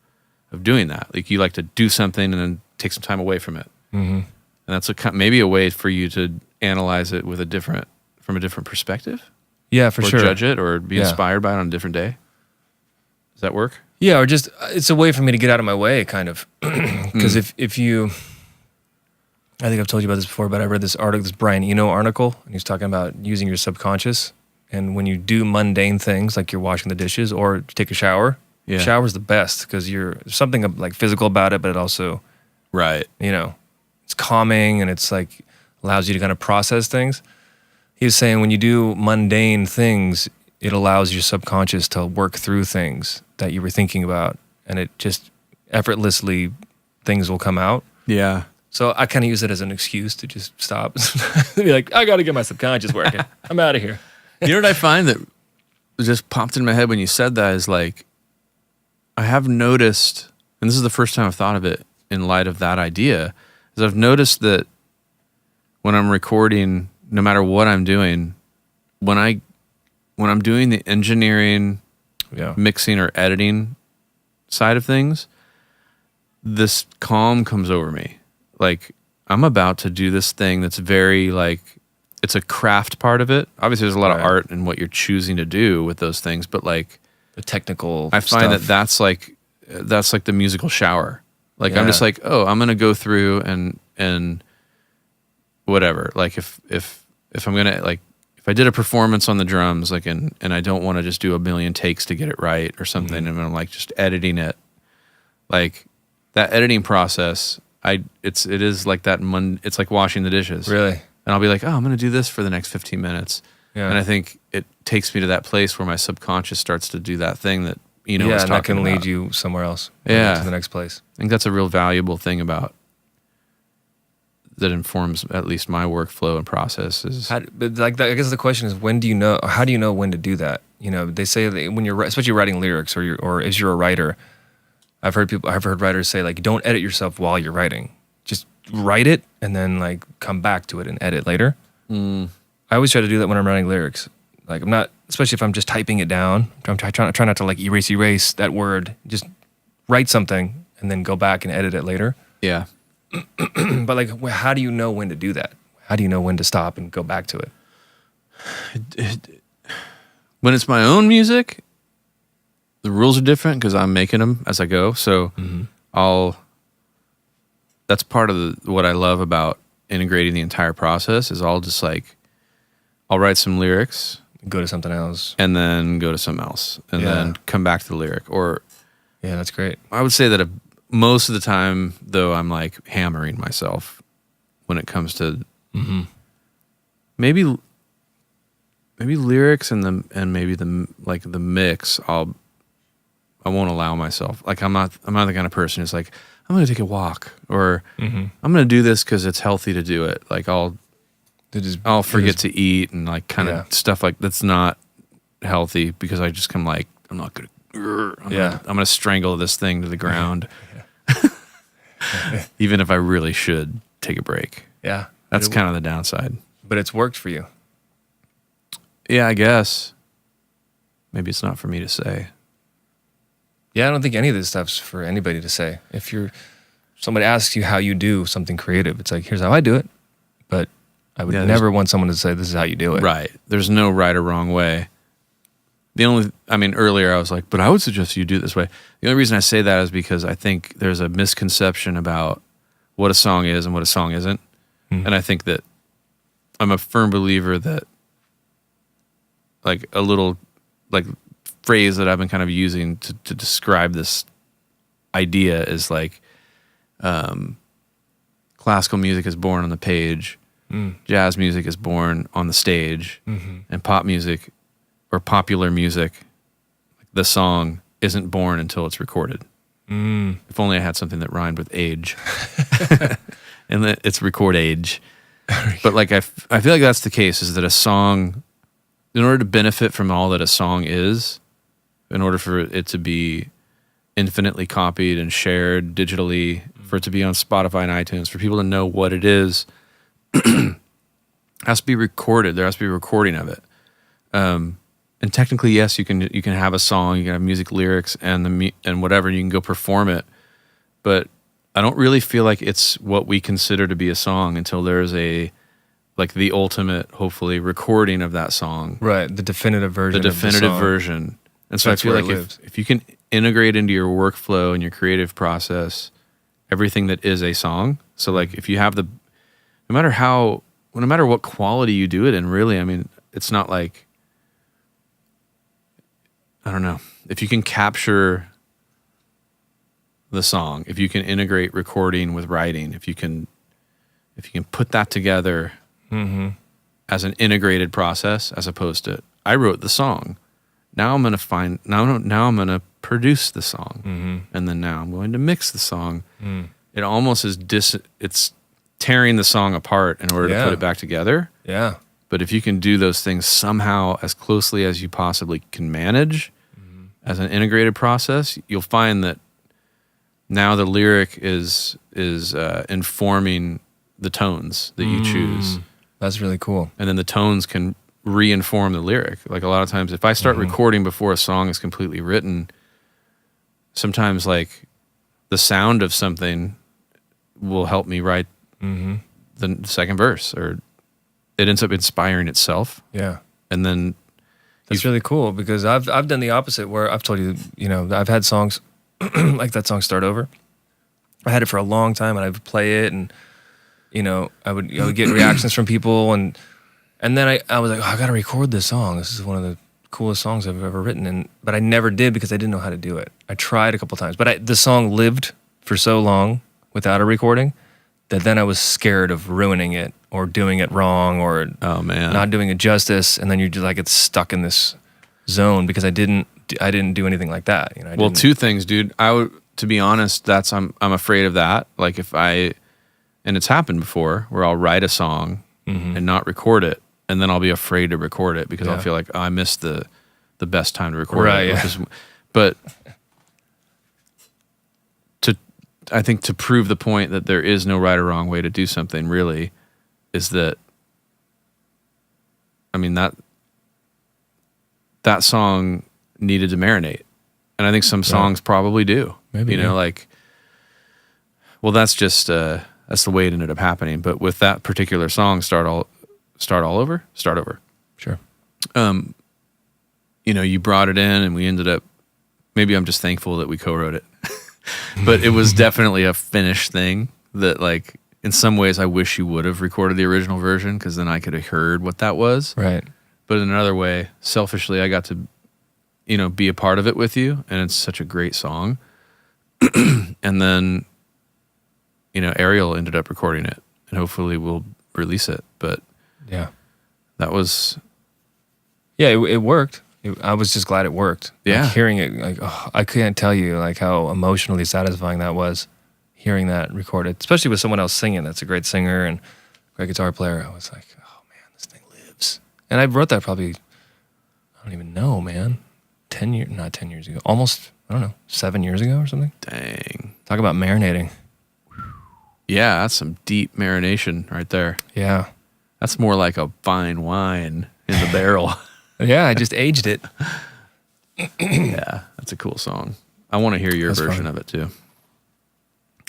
doing that. Like you like to do something and then take some time away from it, and that's maybe a way for you to analyze it from a different perspective. Yeah, for sure. Or judge it, or be inspired by it on a different day. Does that work? Yeah, or just, it's a way for me to get out of my way, kind of. Because if you, I think I've told you about this before, but I read this Brian Eno article, and he's talking about using your subconscious. And when you do mundane things, like you're washing the dishes or take a shower, shower's the best, because there's something like physical about it, but it also, it's calming, and it's like allows you to kind of process things. He was saying when you do mundane things, it allows your subconscious to work through things that you were thinking about, and it just effortlessly, things will come out. Yeah. So I kind of use it as an excuse to just stop. Be like, I got to get my subconscious working. I'm out of here. You know what I find that just popped in my head when you said that is like, I have noticed, and this is the first time I've thought of it in light of that idea, is I've noticed that when I'm recording, no matter what I'm doing, when I'm doing the engineering, mixing or editing side of things, this calm comes over me. Like, I'm about to do this thing that's very like, it's a craft part of it. Obviously there's a lot of art in what you're choosing to do with those things, but like the technical I find stuff. that's like the musical shower. Like I'm just like, oh, I'm gonna go through and whatever. Like if I'm gonna, like, if I did a performance on the drums, like, and I don't want to just do a million takes to get it right or something, and I'm like just editing it, like that editing process, it is like that. It's like washing the dishes, really. And I'll be like, oh, I'm gonna do this for the next 15 minutes, and I think it takes me to that place where my subconscious starts to do that thing that was and talking that can about. lead you somewhere else. Yeah, to the next place. I think that's a real valuable thing about that informs at least my workflow and process is. But like that, I guess the question is, how do you know when to do that? They say that when you're, especially writing lyrics or as you're a writer, I've heard writers say, like, don't edit yourself while you're writing. Just write it and then like come back to it and edit later. I always try to do that when I'm writing lyrics. Like I'm not, especially if I'm just typing it down. I'm try not to like erase that word. Just write something and then go back and edit it later. Yeah. But like, how do you know when to do that? How do you know when to stop and go back to it? When it's my own music, the rules are different because I'm making them as I go. So that's part of what I love about integrating the entire process is I'll just like, I'll write some lyrics. Go to something else. And then go to something else. And then come back to the lyric. Or yeah, that's great. I would say that most of the time, though, I'm like hammering myself when it comes to maybe lyrics and maybe the mix. I won't allow myself. Like I'm not the kind of person who's like, I'm going to take a walk or I'm going to do this because it's healthy to do it. Like I'll forget to eat and like kind of stuff like that's not healthy because I just come like, I'm not going to, I'm going to strangle this thing to the ground. Even if I really should take a break. Yeah. That's kind of the downside. But it's worked for you. Yeah, I guess. Maybe it's not for me to say. Yeah, I don't think any of this stuff's for anybody to say. If somebody asks you how you do something creative, it's like, here's how I do it. But I would never want someone to say, this is how you do it. Right. There's no right or wrong way. Earlier I was like, but I would suggest you do it this way. The only reason I say that is because I think there's a misconception about what a song is and what a song isn't. And I think that I'm a firm believer that like a little like phrase that I've been kind of using to describe this idea is like classical music is born on the page, jazz music is born on the stage, and pop music or popular music, the song isn't born until it's recorded. If only I had something that rhymed with age. And that it's record age. But like I feel like that's the case, is that a song, in order to benefit from all that a song is, in order for it to be infinitely copied and shared digitally, for it to be on Spotify and iTunes, for people to know what it is, it has to be recorded. There has to be a recording of it. And technically, yes, you can have a song, you can have music lyrics and whatever, and you can go perform it. But I don't really feel like it's what we consider to be a song until there's the ultimate, hopefully, recording of that song. Right, the definitive version. The definitive version. And so That's I feel where like if you can integrate into your workflow and your creative process everything that is a song. So like if you have no matter what quality you do it in, really, I mean, it's not like, I don't know, if you can capture the song, if you can integrate recording with writing, if you can put that together as an integrated process, as opposed to I wrote the song, now I'm gonna produce the song, and then now I'm going to mix the song. It almost is it's tearing the song apart in order to put it back together. Yeah. But if you can do those things somehow as closely as you possibly can manage as an integrated process, you'll find that now the lyric is informing the tones that you choose. That's really cool. And then the tones can re-inform the lyric. Like a lot of times, if I start recording before a song is completely written, sometimes like the sound of something will help me write the second verse, or it ends up inspiring itself. Yeah. And then that's really cool, because I've done the opposite, where I've told you, I've had songs like that song Start Over. I had it for a long time, and I would play it, and I would get reactions from people, and then I was like, I got to record this song. This is one of the coolest songs I've ever written, but I never did because I didn't know how to do it. I tried a couple times, but the song lived for so long without a recording that then I was scared of ruining it or doing it wrong or not doing it justice, and then you're just like, it's stuck in this zone because I didn't do anything like that. Well, two things, dude. To be honest, I'm afraid of that. Like and it's happened before, where I'll write a song and not record it, and then I'll be afraid to record it because I'll feel like, I missed the best time to record it. But I think to prove the point that there is no right or wrong way to do something, really, is that, I mean, that song needed to marinate. And I think some songs probably do. Maybe, like, well, that's just that's the way it ended up happening. But with that particular song, start over. Sure. You brought it in, and we ended up. Maybe I'm just thankful that we co-wrote it, but it was definitely a finished thing that, like, in some ways, I wish you would have recorded the original version, because then I could have heard what that was. Right. But in another way, selfishly, I got to, be a part of it with you, and it's such a great song. And then, Ariel ended up recording it, and hopefully we'll release it. But yeah, that was... Yeah, it worked. I was just glad it worked. Yeah. Like, hearing it, like, I can't tell you, like, how emotionally satisfying that was, hearing that recorded, especially with someone else singing. That's a great singer and great guitar player. I was like, oh, man, this thing lives. And I wrote that probably, I don't even know, man, not 10 years ago, almost, I don't know, 7 years ago or something. Dang. Talk about marinating. Yeah, that's some deep marination right there. Yeah. That's more like a fine wine in the barrel. Yeah, I just aged it. Yeah, that's a cool song. I want to hear your version of it too.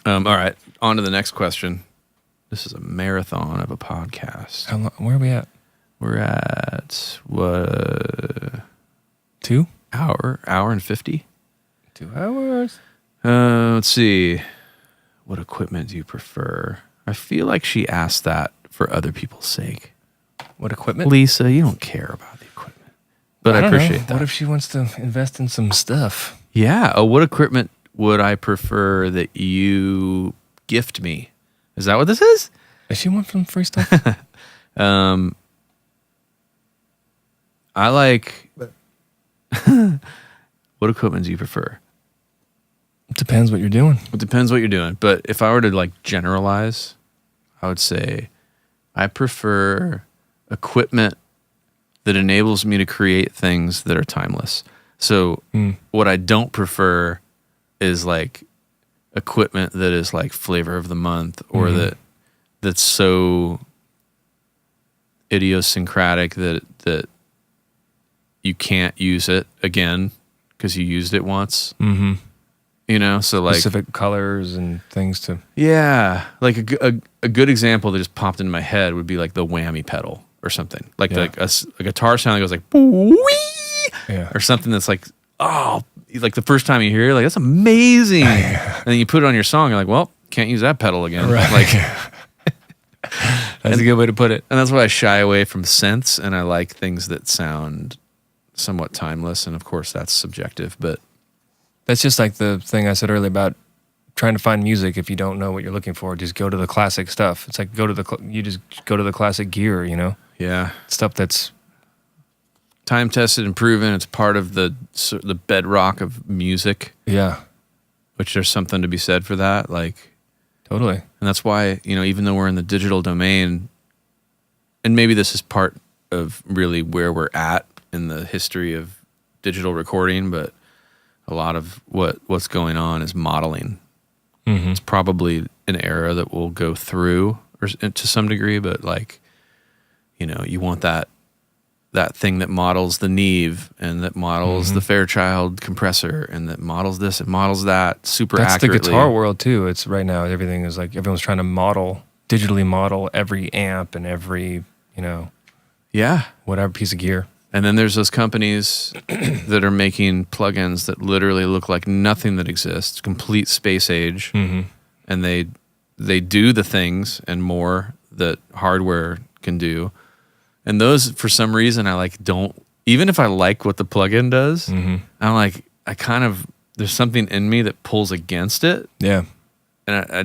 All right, on to the next question. This is a marathon of a podcast. How long, where are we at? We're at what? 2 hour and 50. 2 hours. Let's see. What equipment do you prefer? I feel like she asked that for other people's sake. What equipment? Lisa, you don't care about the equipment, but I appreciate that. What if she wants to invest in some stuff? Yeah. Oh, what equipment would I prefer that you gift me? Is that what this is? Does she want some free stuff? I like... What equipment do you prefer? It depends what you're doing. It depends what you're doing. But if I were to, like, generalize, I would say I prefer equipment that enables me to create things that are timeless. So what I don't prefer is, like, equipment that is like flavor of the month, or that's so idiosyncratic that you can't use it again because you used it once. Mm-hmm. So like specific colors and things to... Yeah, like a good example that just popped into my head would be like the whammy pedal or something. Like a guitar sound that goes like wee, or something that's like, oh, like the first time you hear it, like, that's amazing. And then you put it on your song, you're like, well, can't use that pedal again. Right. Like, that's a good way to put it. And that's why I shy away from synths, and I like things that sound somewhat timeless. And of course, that's subjective, but that's just like the thing I said earlier about trying to find music. If you don't know what you're looking for, just go to the classic stuff. It's like you just go to the classic gear, Yeah, stuff that's time tested and proven. It's part of the bedrock of music. Yeah, which there's something to be said for that. Like, totally. And that's why, even though we're in the digital domain, and maybe this is part of really where we're at in the history of digital recording, but a lot of what's going on is modeling. Mm-hmm. It's probably an era that will go through or to some degree, but like, you want that thing that models the Neve and that models the Fairchild compressor and that models this and models that super accurately. That's the guitar world too. It's right now, everything is like, everyone's trying to digitally model every amp and every, whatever piece of gear. And then there's those companies that are making plugins that literally look like nothing that exists, complete space age. Mm-hmm. And they do the things and more that hardware can do. And those, for some reason, I like don't, even if I like what the plugin does, I'm like, there's something in me that pulls against it. Yeah. And I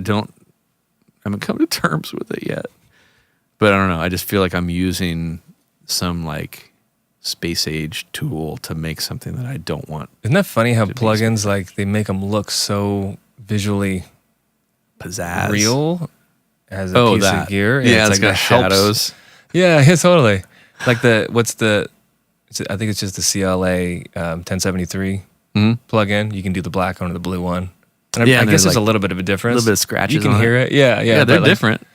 haven't come to terms with it yet. But I don't know. I just feel like I'm using some like space age tool to make something that I don't want. Isn't that funny how plugins, like, they make them look so visually pizzazz, real as a piece of gear? Yeah, it's like got shadows. Yeah, totally. Like I think it's just the CLA 1073 plugin. You can do the black one or the blue one. And I guess there's a little bit of a difference. A little bit of scratches. You can hear it. Yeah. Yeah, they're different.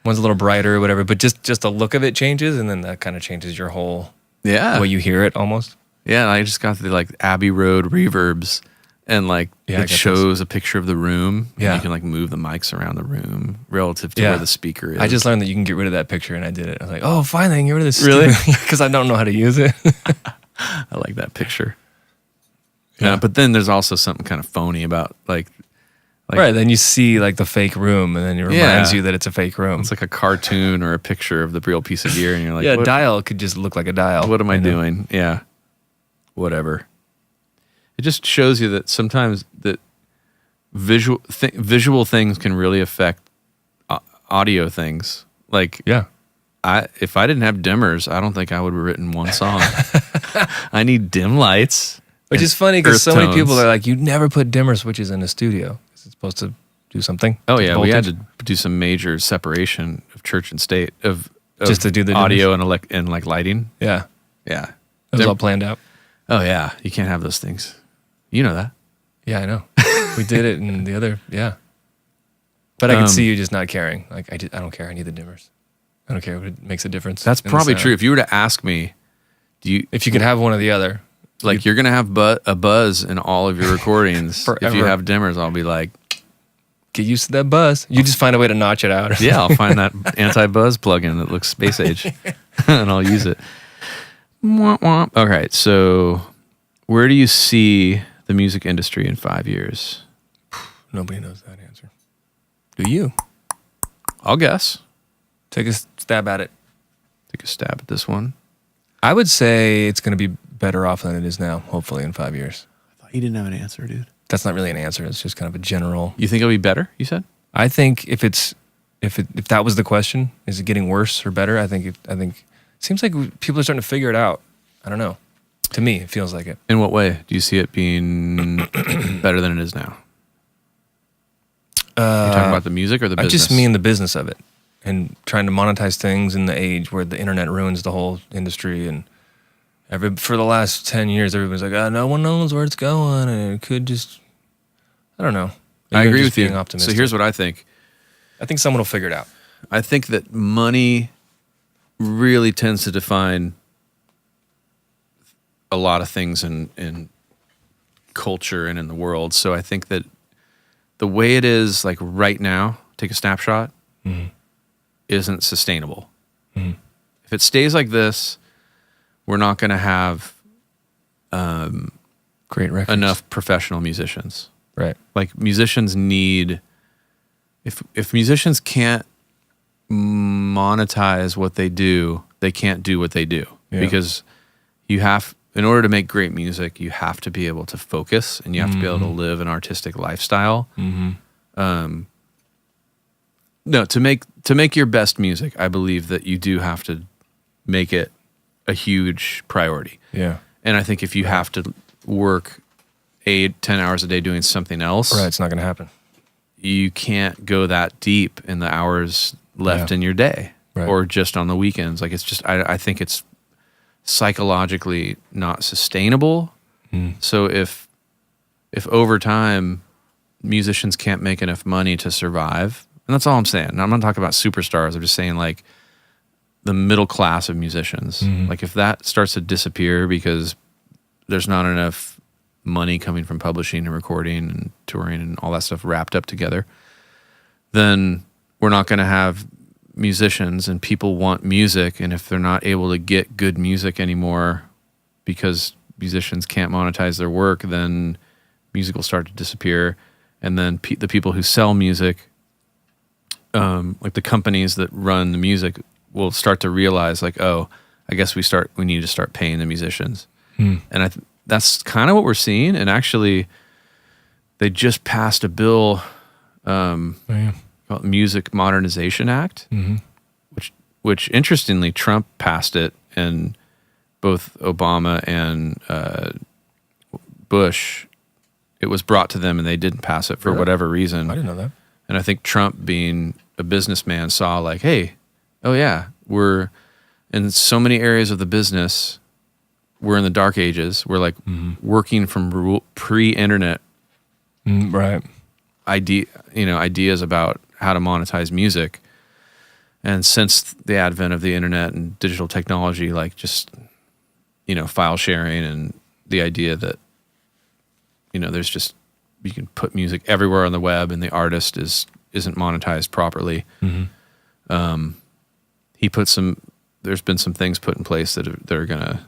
One's a little brighter or whatever, but just the look of it changes, and then that kind of changes your whole way you hear it almost. Yeah, and I just got the like Abbey Road reverbs, and like Yeah, I it got shows a picture of the room. Yeah. And you can like move the mics around the room relative to Yeah. where the speaker is. I just learned that you can get rid of that picture, and I did it. I was like, oh, finally, I can get rid of this. Really? Because I don't know how to use it. I like that picture. Yeah. But then there's also something kind of phony about like Right. Then you see like the fake room, and then it reminds you that it's a fake room. it's like a cartoon or a picture of the real piece of gear, and you're like, yeah, a what, dial could just look like a dial. what am I you know? doing? Yeah, whatever. It just shows you that sometimes that visual things can really affect audio things. Like, Yeah. if I didn't have dimmers, I don't think I would have written one song. I need dim lights. Which and is funny because earth so many people tones. are like, you never put dimmer switches in a studio. It's supposed to do something. Oh to yeah, we had voltage. to do some major separation of church and state of Just to do the audio and like lighting. Yeah. Yeah. It was all planned out. Oh yeah, you can't have those things. You know that. Yeah, I know. We did it and the other, yeah. But I could see you just not caring. Like, I don't care. I need the dimmers. I don't care if it makes a difference. That's in the probably sound. true. If you were to ask me, do you If you could have one or the other. like you're gonna have a buzz in all of your recordings? If you Forever. have dimmers, I'll be like, Get used to that buzz. You just find a way to notch it out. yeah, I'll find that anti-buzz plugin that looks space age, and I'll use it. Womp womp. All right, so where do you see the music industry in 5 years? Nobody knows that answer. Do you? I'll guess. Take a stab at it. Take a stab at this one. I would say it's going to be better off than it is now, hopefully in 5 years. I thought you didn't have an answer, dude. That's not really an answer. It's just kind of a general. You think it'll be better? You said. I think if that was the question, is it getting worse or better? I think it seems like people are starting to figure it out. I don't know. To me, it feels like it. In what way do you see it being better than it is now? You're talking about the music or the I business? just mean the business of it and trying to monetize things in the age where the internet ruins the whole industry. And for the last 10 years, everybody's like, no one knows where it's going. And it could just, I don't know. I Maybe I'm agree just with you. being optimistic. So here's what I think. I think someone will figure it out. I think that money really tends to define a lot of things in culture and in the world. So I think that the way it is, like right now, take a snapshot, isn't sustainable. If it stays like this, we're not going to have Great records. enough professional musicians. Right. Like musicians need, if musicians can't monetize what they do, they can't do what they do. Yeah. Because in order to make great music, you have to be able to focus and you have to be able to live an artistic lifestyle. No, to make your best music, I believe that you do have to make it a huge priority. Yeah. And I think if you have to work 8-10 hours a day doing something else, Right. It's not going to happen. you can't go that deep in the hours left in your day Right. or just on the weekends. Like it's just, I think it's psychologically not sustainable. So if over time musicians can't make enough money to survive, and that's all I'm saying. And I'm not talking about superstars. I'm just saying like the middle class of musicians. Like if that starts to disappear because there's not enough money coming from publishing and recording and touring and all that stuff wrapped up together, then we're not going to have musicians, and people want music. And if they're not able to get good music anymore because musicians can't monetize their work, then music will start to disappear. And then the people who sell music, like the companies that run the music, will start to realize like, oh, I guess we need to start paying the musicians. And that's kind of what we're seeing. And actually, they just passed a bill called Music Modernization Act, which interestingly, Trump passed it, and both Obama and Bush, it was brought to them and they didn't pass it for whatever reason. I didn't know that. And I think Trump, being a businessman, saw like, hey, oh yeah, we're in so many areas of the business, we're in the dark ages. We're like working from pre-internet Right. ideas about how to monetize music. And since the advent of the internet and digital technology, like just file sharing and the idea that, there's just, you can put music everywhere on the web and the artist isn't monetized properly. Mm-hmm. There's been some things put in place that are going to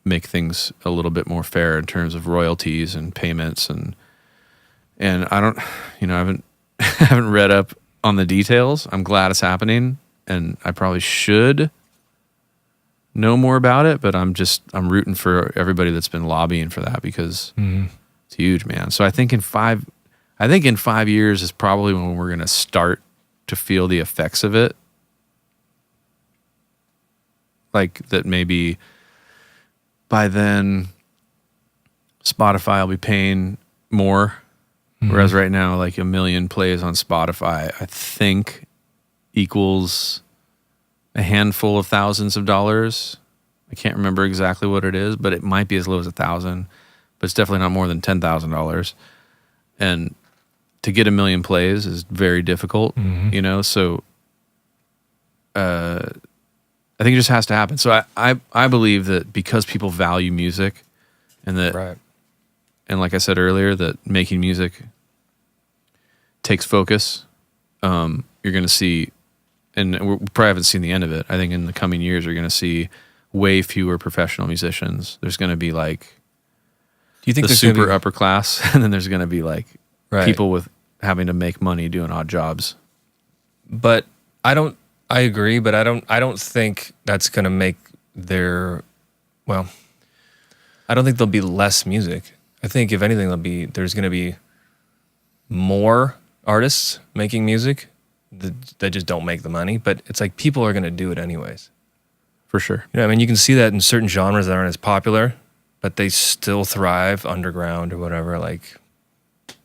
make things a little bit more fair in terms of royalties and payments. And I don't, I haven't, haven't read up on the details. I'm glad it's happening, and I probably should know more about it, but I'm rooting for everybody that's been lobbying for that, because it's huge, man. So I think in 5 years is probably when we're going to start to feel the effects of it. Like that, maybe by then Spotify will be paying more. Whereas right now, like 1 million plays on Spotify, I think equals a handful of thousands of dollars. I can't remember exactly what it is, but it might be as low as 1,000, but it's definitely not more than $10,000. And to get 1 million plays is very difficult, so I think it just has to happen. So I believe that because people value music, and that, Right. and like I said earlier, that making music takes focus. You're going to see, and we probably haven't seen the end of it. I think in the coming years, you're going to see way fewer professional musicians. There's going to be like Do you think the there's super gonna be, upper class, and then there's going to be like Right. people with having to make money doing odd jobs. But I agree, but I don't think that's going to make I don't think there'll be less music. I think if anything, there's going to be more artists making music that just don't make the money, but it's like people are going to do it anyways. For sure. I mean, you can see that in certain genres that aren't as popular, but they still thrive underground or whatever, like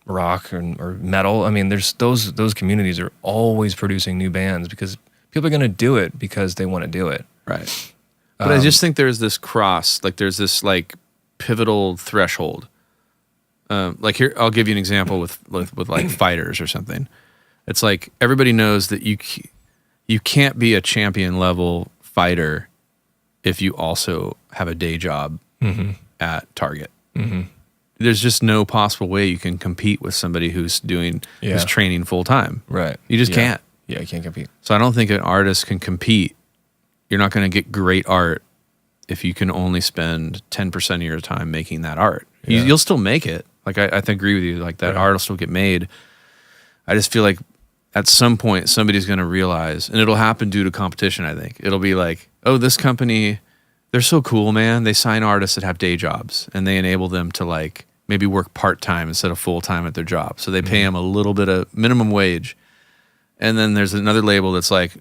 rock or metal. I mean, there's those communities are always producing new bands because people are going to do it because they want to do it. Right. But I just think there's this there's this like pivotal threshold. Like here, I'll give you an example with like fighters or something. It's like everybody knows that you can't be a champion level fighter if you also have a day job at Target. There's just no possible way you can compete with somebody who's training full time. Right. You just can't. Yeah, you can't compete. So I don't think an artist can compete. You're not going to get great art if you can only spend 10% of your time making that art. Yeah. You'll still make it. Like I agree with you. Like that art will still get made. I just feel like at some point somebody's going to realize, and it'll happen due to competition. I think it'll be like, oh, this company, they're so cool, man. They sign artists that have day jobs, and they enable them to like maybe work part-time instead of full-time at their job. So they pay them a little bit of minimum wage. And then there's another label that's like,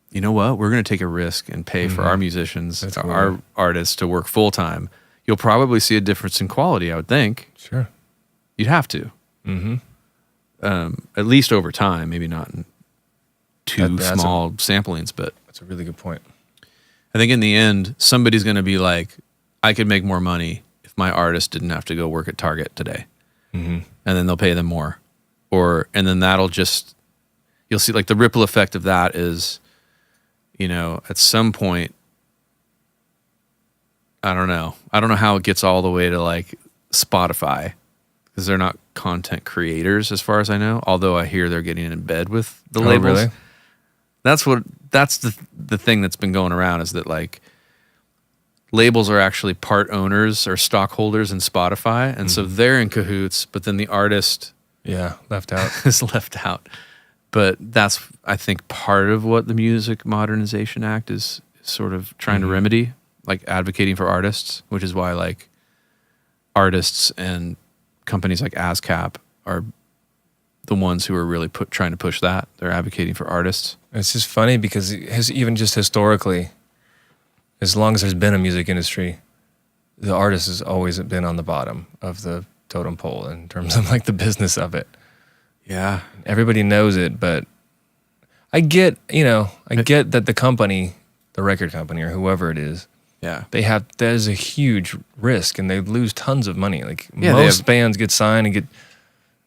you know what? We're going to take a risk and pay for our musicians, our artists to work full-time. You'll probably see a difference in quality, I would think. Sure. You'd have to. At least over time, maybe not in that's small samplings, but that's a really good point. I think in the end, somebody's going to be like, I could make more money if my artist didn't have to go work at Target today. And then they'll pay them more. And then that'll just, you'll see like the ripple effect of that is, at some point, I don't know how it gets all the way to like Spotify, because they're not content creators as far as I know. Although I hear they're getting in bed with the labels. Really? That's the thing that's been going around, is that like labels are actually part owners or stockholders in Spotify, and so they're in cahoots. But then the artist, left out. is left out. But that's, I think, part of what the Music Modernization Act is sort of trying to remedy, like advocating for artists, which is why like artists and companies like ASCAP are the ones who are really trying to push that. They're advocating for artists. It's just funny because even just historically, as long as there's been a music industry, the artist has always been on the bottom of the totem pole in terms of like the business of it. Yeah. Everybody knows it, but I get that the company, the record company or whoever it is, there's a huge risk and they lose tons of money. Like most bands get signed and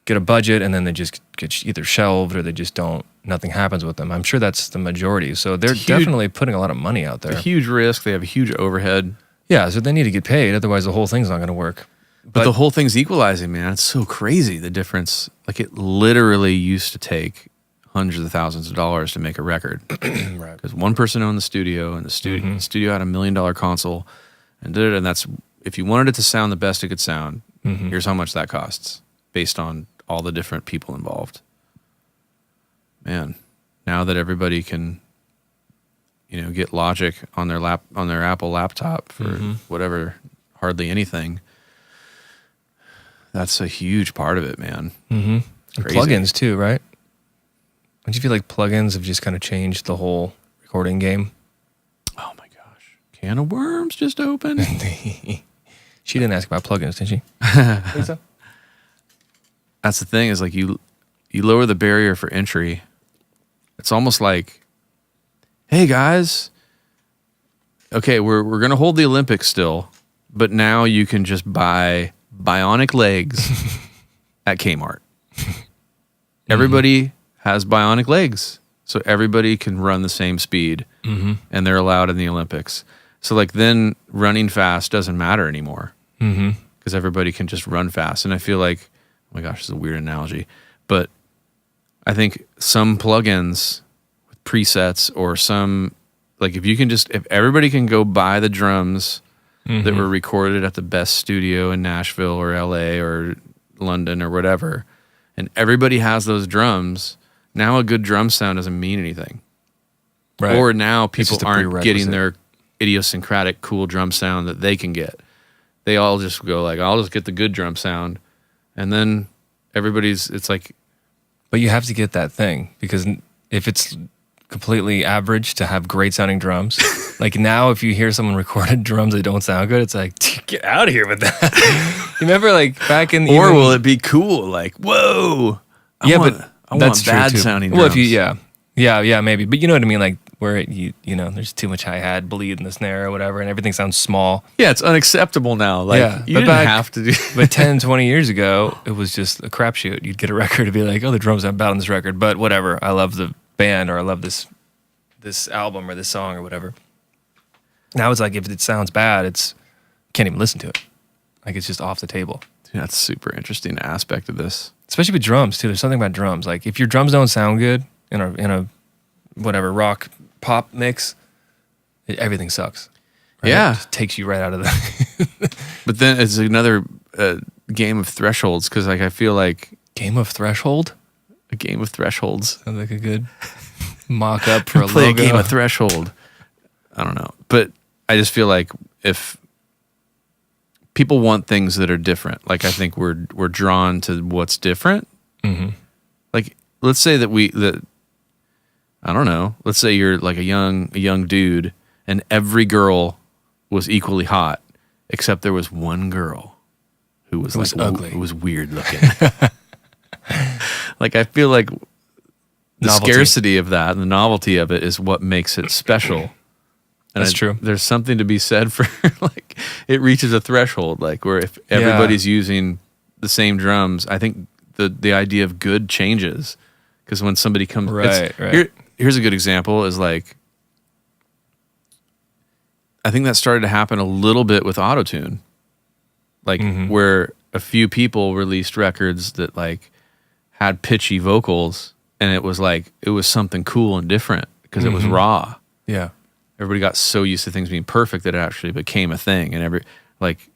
get a budget and then they just get either shelved or they just nothing happens with them. I'm sure that's the majority. So they're definitely putting a lot of money out there. A huge risk. They have a huge overhead. Yeah, so they need to get paid. Otherwise, the whole thing's not going to work. But the whole thing's equalizing, man. It's so crazy, the difference. Like, it literally used to take hundreds of thousands of dollars to make a record. Right. Because one person owned the studio, and the studio had $1 million console, and did it. And that's, if you wanted it to sound the best it could sound, here's how much that costs, based on all the different people involved. Man, now that everybody can, get Logic on their Apple laptop for whatever, hardly anything. That's a huge part of it, man. Mm-hmm. And plugins too, right? Don't you feel like plugins have just kind of changed the whole recording game? Oh my gosh. Can of worms just opened. She didn't ask about plugins, did she? Think so? That's the thing, is like you lower the barrier for entry. It's almost like, hey guys, okay, we're gonna hold the Olympics still, but now you can just buy bionic legs at Kmart. Everybody has bionic legs, so everybody can run the same speed, and they're allowed in the Olympics. So like, then running fast doesn't matter anymore, because everybody can just run fast. And I feel like, oh my gosh, this is a weird analogy, but I think some plugins with presets, or some, like, if everybody can go buy the drums that were recorded at the best studio in Nashville or LA or London or whatever, and everybody has those drums, now a good drum sound doesn't mean anything. Right. Or now people aren't getting their idiosyncratic cool drum sound that they can get. They all just go like, I'll just get the good drum sound. And then it's like... But you have to get that thing, because if it's completely average to have great sounding drums, like now if you hear someone recorded drums that don't sound good, it's like, get out of here with that. You remember like back in... Or will it be cool? Like, whoa. I want bad sounding drums. Well, if yeah, maybe. But you know what I mean? Like where there's too much hi-hat bleed in the snare or whatever, and everything sounds small. Yeah, it's unacceptable now. Like, you didn't have to do... But 10, 20 years ago, it was just a crapshoot. You'd get a record to be like, oh, the drums aren't bad on this record, but whatever. I love the band, or I love this album or this song or whatever. Now it's like, if it sounds bad, can't even listen to it. Like, it's just off the table. Dude, that's a super interesting aspect of this. Especially with drums too. There's something about drums. Like, if your drums don't sound good in a whatever rock pop mix, everything sucks. Right? Yeah, it just takes you right out of the... But then it's another game of thresholds, because like I feel like game of threshold. A game of thresholds sounds like a good mock up for a play logo. A game of threshold. I don't know, but I just feel like if people want things that are different, like I think we're drawn to what's different. Like, let's say that I don't know. Let's say you're like a young dude, and every girl was equally hot, except there was one girl who was ugly. Who was weird looking. Like, I feel like the scarcity of that and the novelty of it is what makes it special. And That's true. There's something to be said for like, it reaches a threshold, like where if everybody's using the same drums, I think the idea of good changes, because when somebody comes, right. Here's a good example, is like, I think that started to happen a little bit with autotune, like where a few people released records that like had pitchy vocals, and it was something cool and different because it was raw. Yeah. Everybody got so used to things being perfect that it actually became a thing, and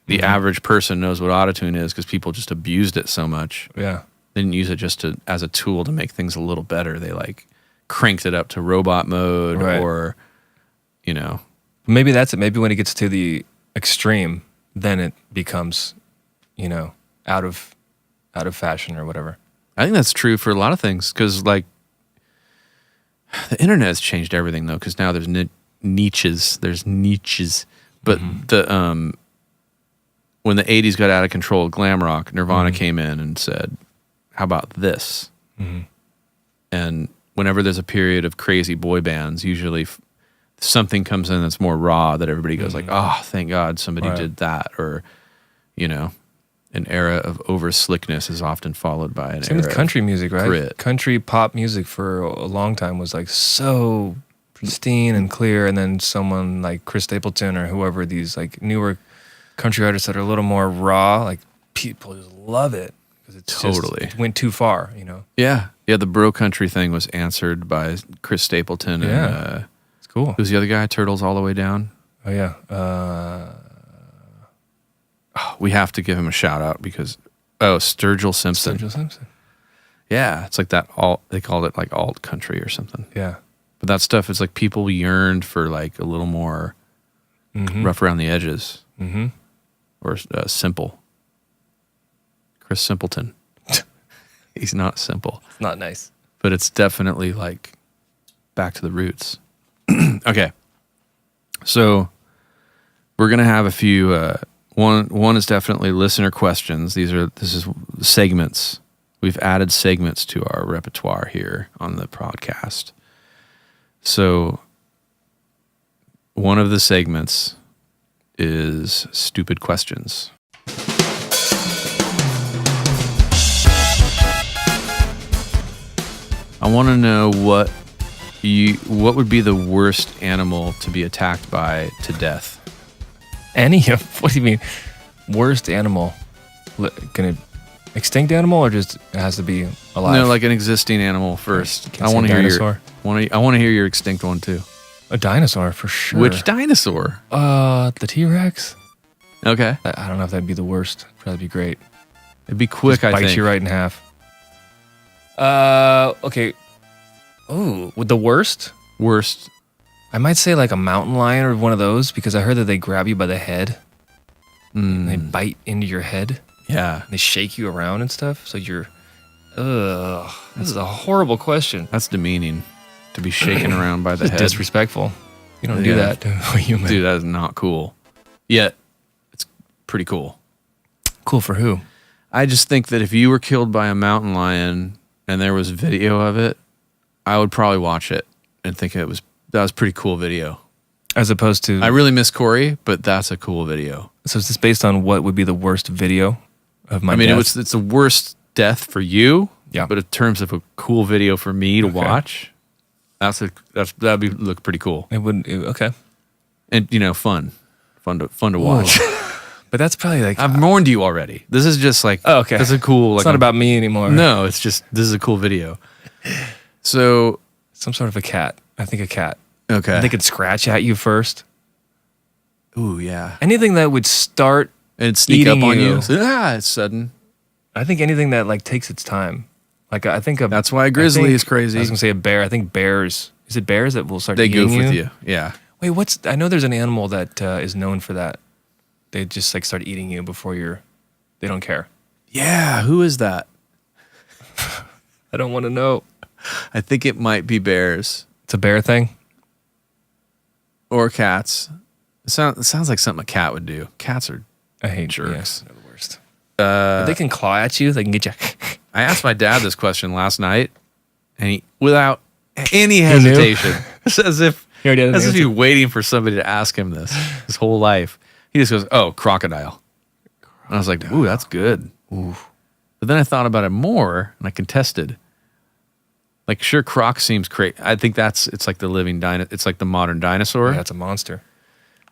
the average person knows what autotune is because people just abused it so much. Yeah. They didn't use it just as a tool to make things a little better. They like cranked it up to robot mode, or maybe that's it. Maybe when it gets to the extreme, then it becomes out of fashion or whatever. I think that's true for a lot of things, because like the internet has changed everything though, because now there's niches, but when the 80s got out of control of glam rock, Nirvana came in and said, how about this? And whenever there's a period of crazy boy bands, usually something comes in that's more raw, that everybody goes like, oh, thank God somebody did that. Or, an era of over slickness is often followed by an Same era with country music, right? grit. Country pop music for a long time was like so pristine and clear, and then someone like Chris Stapleton or whoever, these like newer country artists that are a little more raw, like people just love it because it's Totally. just, it went too far, you know. Yeah. Yeah, the bro country thing was answered by Chris Stapleton and Yeah. It's cool. who's the other guy? Turtles All the Way Down. Oh yeah. We have to give him a shout out because Sturgill Simpson. Sturgill Simpson. Yeah, it's like that alt. They called it like alt country or something. Yeah. But that stuff is like people yearned for like a little more rough around the edges or simple. Chris Simpleton. He's not simple, It's not nice. but it's definitely like back to the roots. Okay, so we're gonna have a few. One is definitely listener questions. This is segments. We've added segments to our repertoire here on the podcast. So one of the segments is stupid questions. I want to know what would be the worst animal to be attacked by to death. Any of what do you mean? Worst animal? Gonna extinct animal or just it has to be alive? No, like an existing animal first. Can't I say want to hear dinosaur. I want to hear your extinct one too. A dinosaur for sure. Which dinosaur? The T-Rex. Okay, I don't know if that'd be the worst. Probably be great. it'd be quick. Just I bites think. you right in half. Okay. Oh, with the worst, Worst. I might say like a mountain lion or one of those because I heard that they grab you by the head and they bite into your head. Yeah, And they shake you around and stuff. So you're, this is a horrible question. that's demeaning to be shaken around by the It's head. disrespectful. You don't do Yeah. that to a human. Dude, that is not cool. Yet, it's pretty cool. Cool for who? I just think that if you were killed by a mountain lion and there was video of it, I would probably watch it and think that was pretty cool video. As opposed to, I really miss Cory, but that's a cool video. so is this based on what would be the worst video of my I mean, death? it's the worst death for you. Yeah. But in terms of a cool video for me to watch, that'd look pretty cool It wouldn't, okay. and fun to watch. But that's probably like, I've warned you already. This is just like oh, okay. This is cool. It's like not about me anymore. No, it's just this is a cool video. So Some sort of a cat. I think a cat. okay. They could scratch at you first. Ooh yeah. Anything that would start, And sneak up Eating on you. you. It's sudden. I think anything that like takes its time. Like I think That's why a grizzly I think- is crazy. I was gonna say a bear. I think bears. Is it bears that will start They eating goof with you. Yeah. Wait, I know there's an animal that is known for that. They just like start eating you before they don't care. Yeah. Who is that? I don't want to know. I think it might be bears It's a bear thing. or cats. It sounds like something a cat would do. Cats are. I hate Jerks. Yeah, they're the worst. If they can claw at you. They can get you. I asked my dad this question last night, and he, without any hesitation, as if He already had an as if answer. he's waiting for somebody to ask him this his whole life. He just goes, "Oh, crocodile." And I was like, "Ooh, that's good." Ooh. But then I thought about it more, and I contested. Like, sure, croc seems crazy. I think it's like the living it's like the modern dinosaur. Yeah, that's a monster.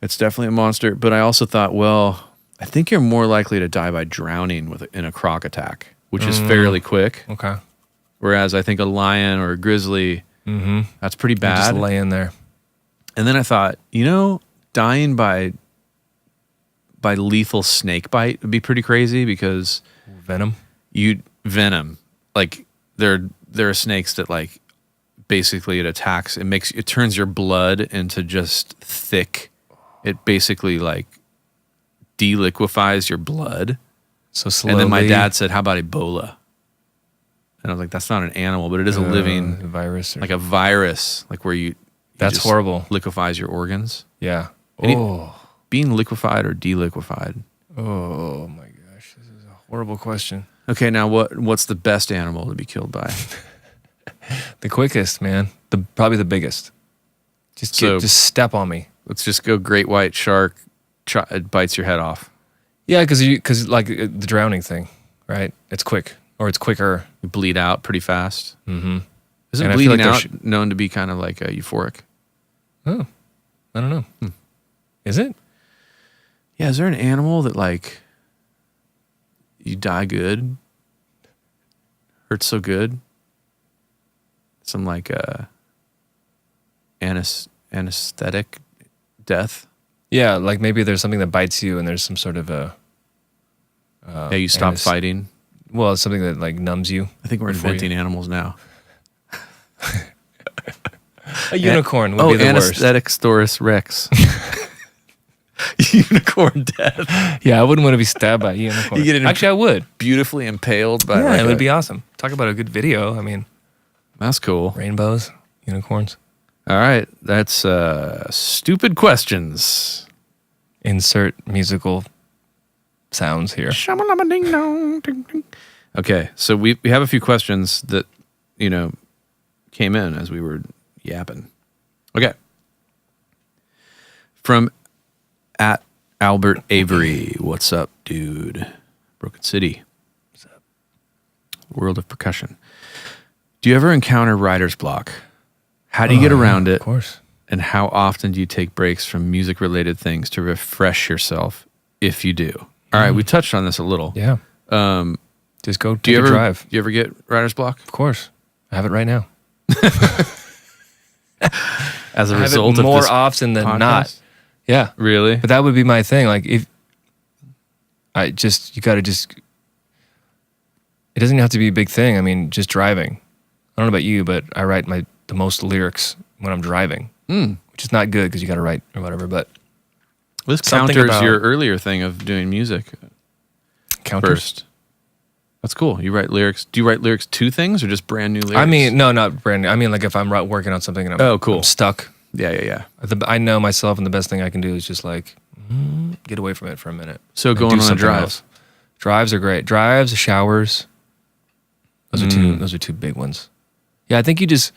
It's definitely a monster. But I also thought, well, I think you're more likely to die by drowning in a croc attack, which is fairly quick. Okay. Whereas I think a lion or a grizzly, that's pretty You bad. just lay in there. And then I thought, dying by lethal snake bite would be pretty crazy because Venom. venom. Like there are snakes that like basically it attacks. It turns your blood into just thick. It basically like deliquifies your blood. So slowly. And then my dad said, "How about Ebola?" And I was like, "That's not an animal, but it is a living virus. like a virus, like where That's just horrible. liquefies your organs." Yeah. And Oh. Being liquefied or deliquified. Oh my gosh. This is a horrible question. Okay, now what's the best animal to be killed by? The quickest, man. Probably the biggest. Just step on me. Let's just go great white shark. It bites your head off. Yeah, because like the drowning thing, right? It's quick or it's quicker. You bleed out pretty fast. Mm-hmm. Isn't And I feel bleeding like out known to be kind of like euphoric? Oh, I don't know. Is it? Yeah, is there an animal that like you die good? Hurts so good? Some like anesthetic death? Yeah, like maybe there's something that bites you and there's some sort of a... Yeah, you stop fighting. Well, it's something that like numbs you. I think we're inventing animals now. A unicorn would be the worst. Anesthetic Storus Rex. Unicorn death. Yeah, I wouldn't want to be stabbed by a unicorn. Actually, I would. Beautifully impaled by. Yeah, like it would be awesome. Talk about a good video. I mean, that's cool. Rainbows, unicorns. All right, that's stupid questions. Insert musical sounds here. Okay, so we have a few questions that came in as we were yapping. Okay, from at Albert Avery. What's up, dude? Broken City. What's up? World of Percussion. Do you ever encounter writer's block? How do you get around it? Of course. And how often do you take breaks from music-related things to refresh yourself, if you do? All right, we touched on this a little. Yeah. Just go take a drive. Do you ever get writer's block? Of course. I have it right now. As a I result have it of more this often than podcast? not. Yeah. Really? But that would be my thing. Like if you gotta just, it doesn't have to be a big thing. I mean, just driving. I don't know about you, but I write the most lyrics when I'm driving, which is not good because you gotta write or whatever, but. This counters your earlier thing of doing music. Counters? First. That's cool. You write lyrics. Do you write lyrics to things or just brand new lyrics? I mean, no, not brand new. I mean, like if I'm working on something and I'm stuck. Yeah. I know myself, and the best thing I can do is just like get away from it for a minute. So going on a drive. Else. Drives are great. Drives, showers. Those are two big ones. Yeah, I think you just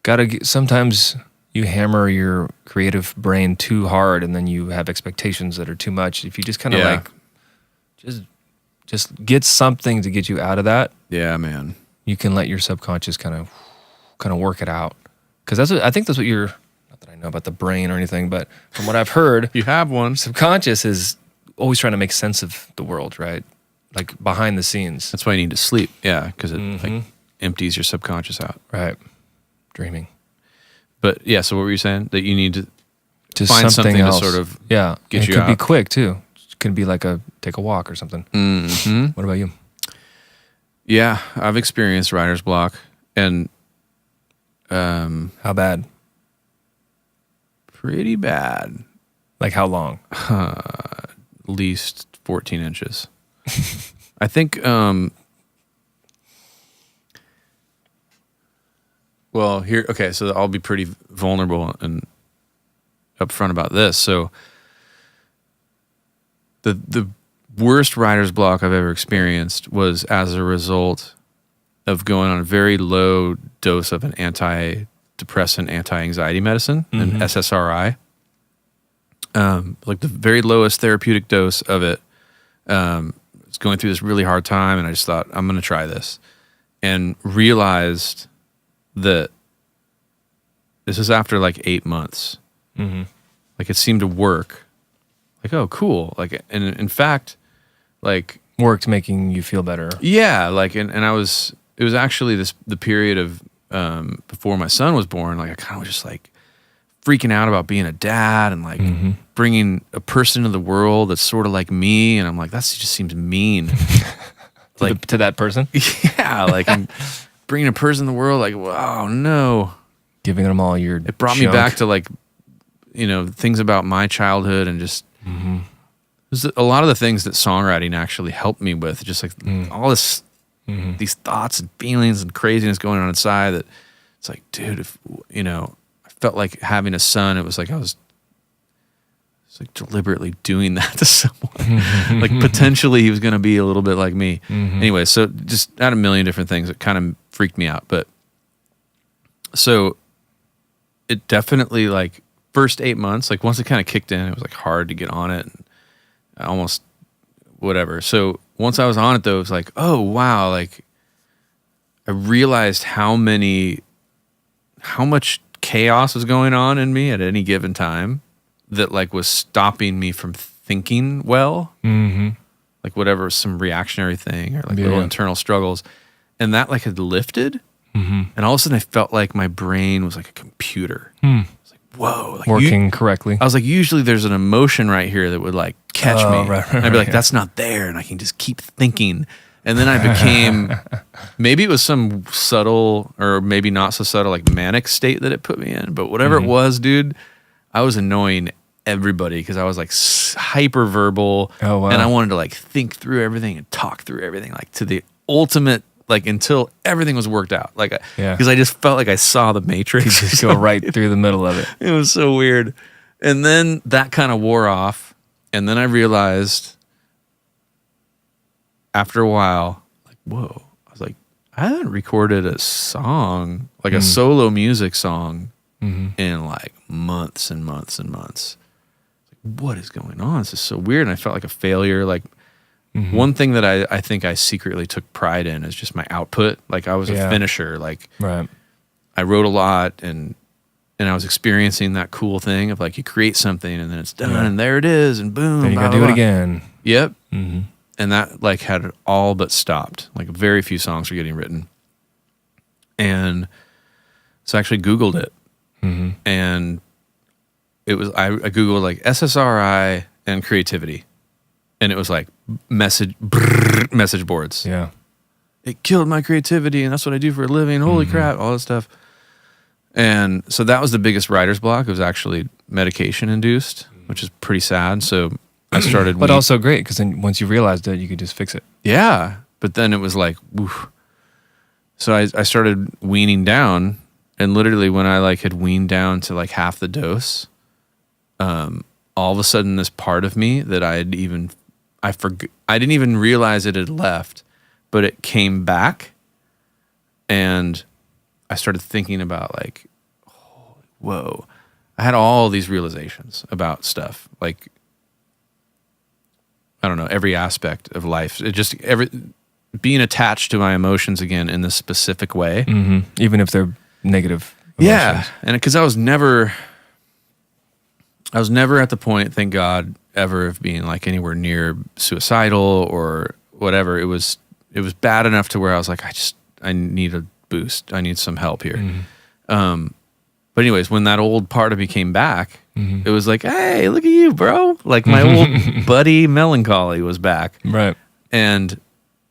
gotta sometimes you hammer your creative brain too hard, and then you have expectations that are too much. If you just kind of like just get something to get you out of that. Yeah, man. You can let your subconscious kind of work it out. Because I think that's what you're, not that I know about the brain or anything, but from what I've heard, you have one. Subconscious is always trying to make sense of the world, right? Like behind the scenes. That's why you need to sleep. Yeah, because it like empties your subconscious out. Right. Dreaming. But yeah, so what were you saying? That you need to just find something else. to sort of get you out. It could out. be quick too. It could be like take a walk or something. Mm-hmm. What about you? Yeah, I've experienced writer's block. And how bad? Pretty bad. Like how long? At least 14 inches. I think, well, here, okay, so I'll be pretty vulnerable and upfront about this. So the worst writer's block I've ever experienced was as a result of going on a very low dose of an antidepressant, anti-anxiety medicine, an SSRI. Like the very lowest therapeutic dose of it. Was going through this really hard time, and I just thought, I'm going to try this, and realized that this was after like 8 months. Like it seemed to work. Like, oh, cool. Like, and in fact, like worked making you feel better. Yeah, like, and it was actually the period of before my son was born. Like I kind of was just like freaking out about being a dad and like bringing a person into the world that's sort of like me, and I'm like, that just seems mean. Like to that person? Yeah, like I'm bringing a person in the world, like, wow, no. Giving them all your It brought me back to like, things about my childhood, and just there's a lot of the things that songwriting actually helped me with, just like all this, these thoughts and feelings and craziness going on inside, that it's like, dude, if, I felt like having a son, it was like I was like deliberately doing that to someone. Like potentially he was going to be a little bit like me. Anyway, so just had a million different things that kind of freaked me out. But so it definitely, like, first 8 months, like once it kind of kicked in, it was like hard to get on it, and almost whatever. So once I was on it though, it was like, oh wow, like I realized how much chaos was going on in me at any given time that like was stopping me from thinking well, like whatever, some reactionary thing or like little internal struggles. And that like had lifted. And all of a sudden I felt like my brain was like a computer. It's like, whoa. Like working correctly. I was like, usually there's an emotion right here that would like catch me. Right, and I'd be like, that's not there. And I can just keep thinking. And then I became, maybe it was some subtle or maybe not so subtle, like manic state that it put me in. But whatever it was, dude, I was annoying everybody because I was like hyper verbal. Oh, wow. And I wanted to like think through everything and talk through everything, like to the ultimate, like until everything was worked out. Like, because I just felt like I saw the Matrix. You just go right through the middle of it. It was so weird. And then that kind of wore off. And then I realized after a while, like, whoa, I was like, I haven't recorded a song, like a solo music song in like months and months and months. Like, what is going on? This is so weird. And I felt like a failure. Like one thing that I think I secretly took pride in is just my output. Like I was a finisher. Like I wrote a lot and I was experiencing that cool thing of like you create something and then it's done and there it is and boom. Then you gotta do it again. Yep. And that like had all but stopped. Like very few songs were getting written. And so I actually Googled it. And it was, I Googled like SSRI and creativity. And it was like message boards. Yeah. It killed my creativity and that's what I do for a living. Holy crap, all this stuff. And so that was the biggest writer's block. It was actually medication induced, which is pretty sad. So I started... But also great, because then once you realized it, you could just fix it. Yeah. But then it was like, woof. So I started weaning down, and literally when I like had weaned down to like half the dose, all of a sudden this part of me that I didn't even realize it had left, but it came back, and I started thinking about like, whoa, I had all these realizations about stuff. Like, I don't know, every aspect of life. It just, being attached to my emotions again in this specific way. Even if they're negative emotions. Yeah. And because I was never at the point, thank God, ever of being like anywhere near suicidal or whatever. It was bad enough to where I was like, I need a boost. I need some help here. But anyways, when that old part of me came back, it was like, hey, look at you, bro. Like my old buddy Melancholy was back. Right. And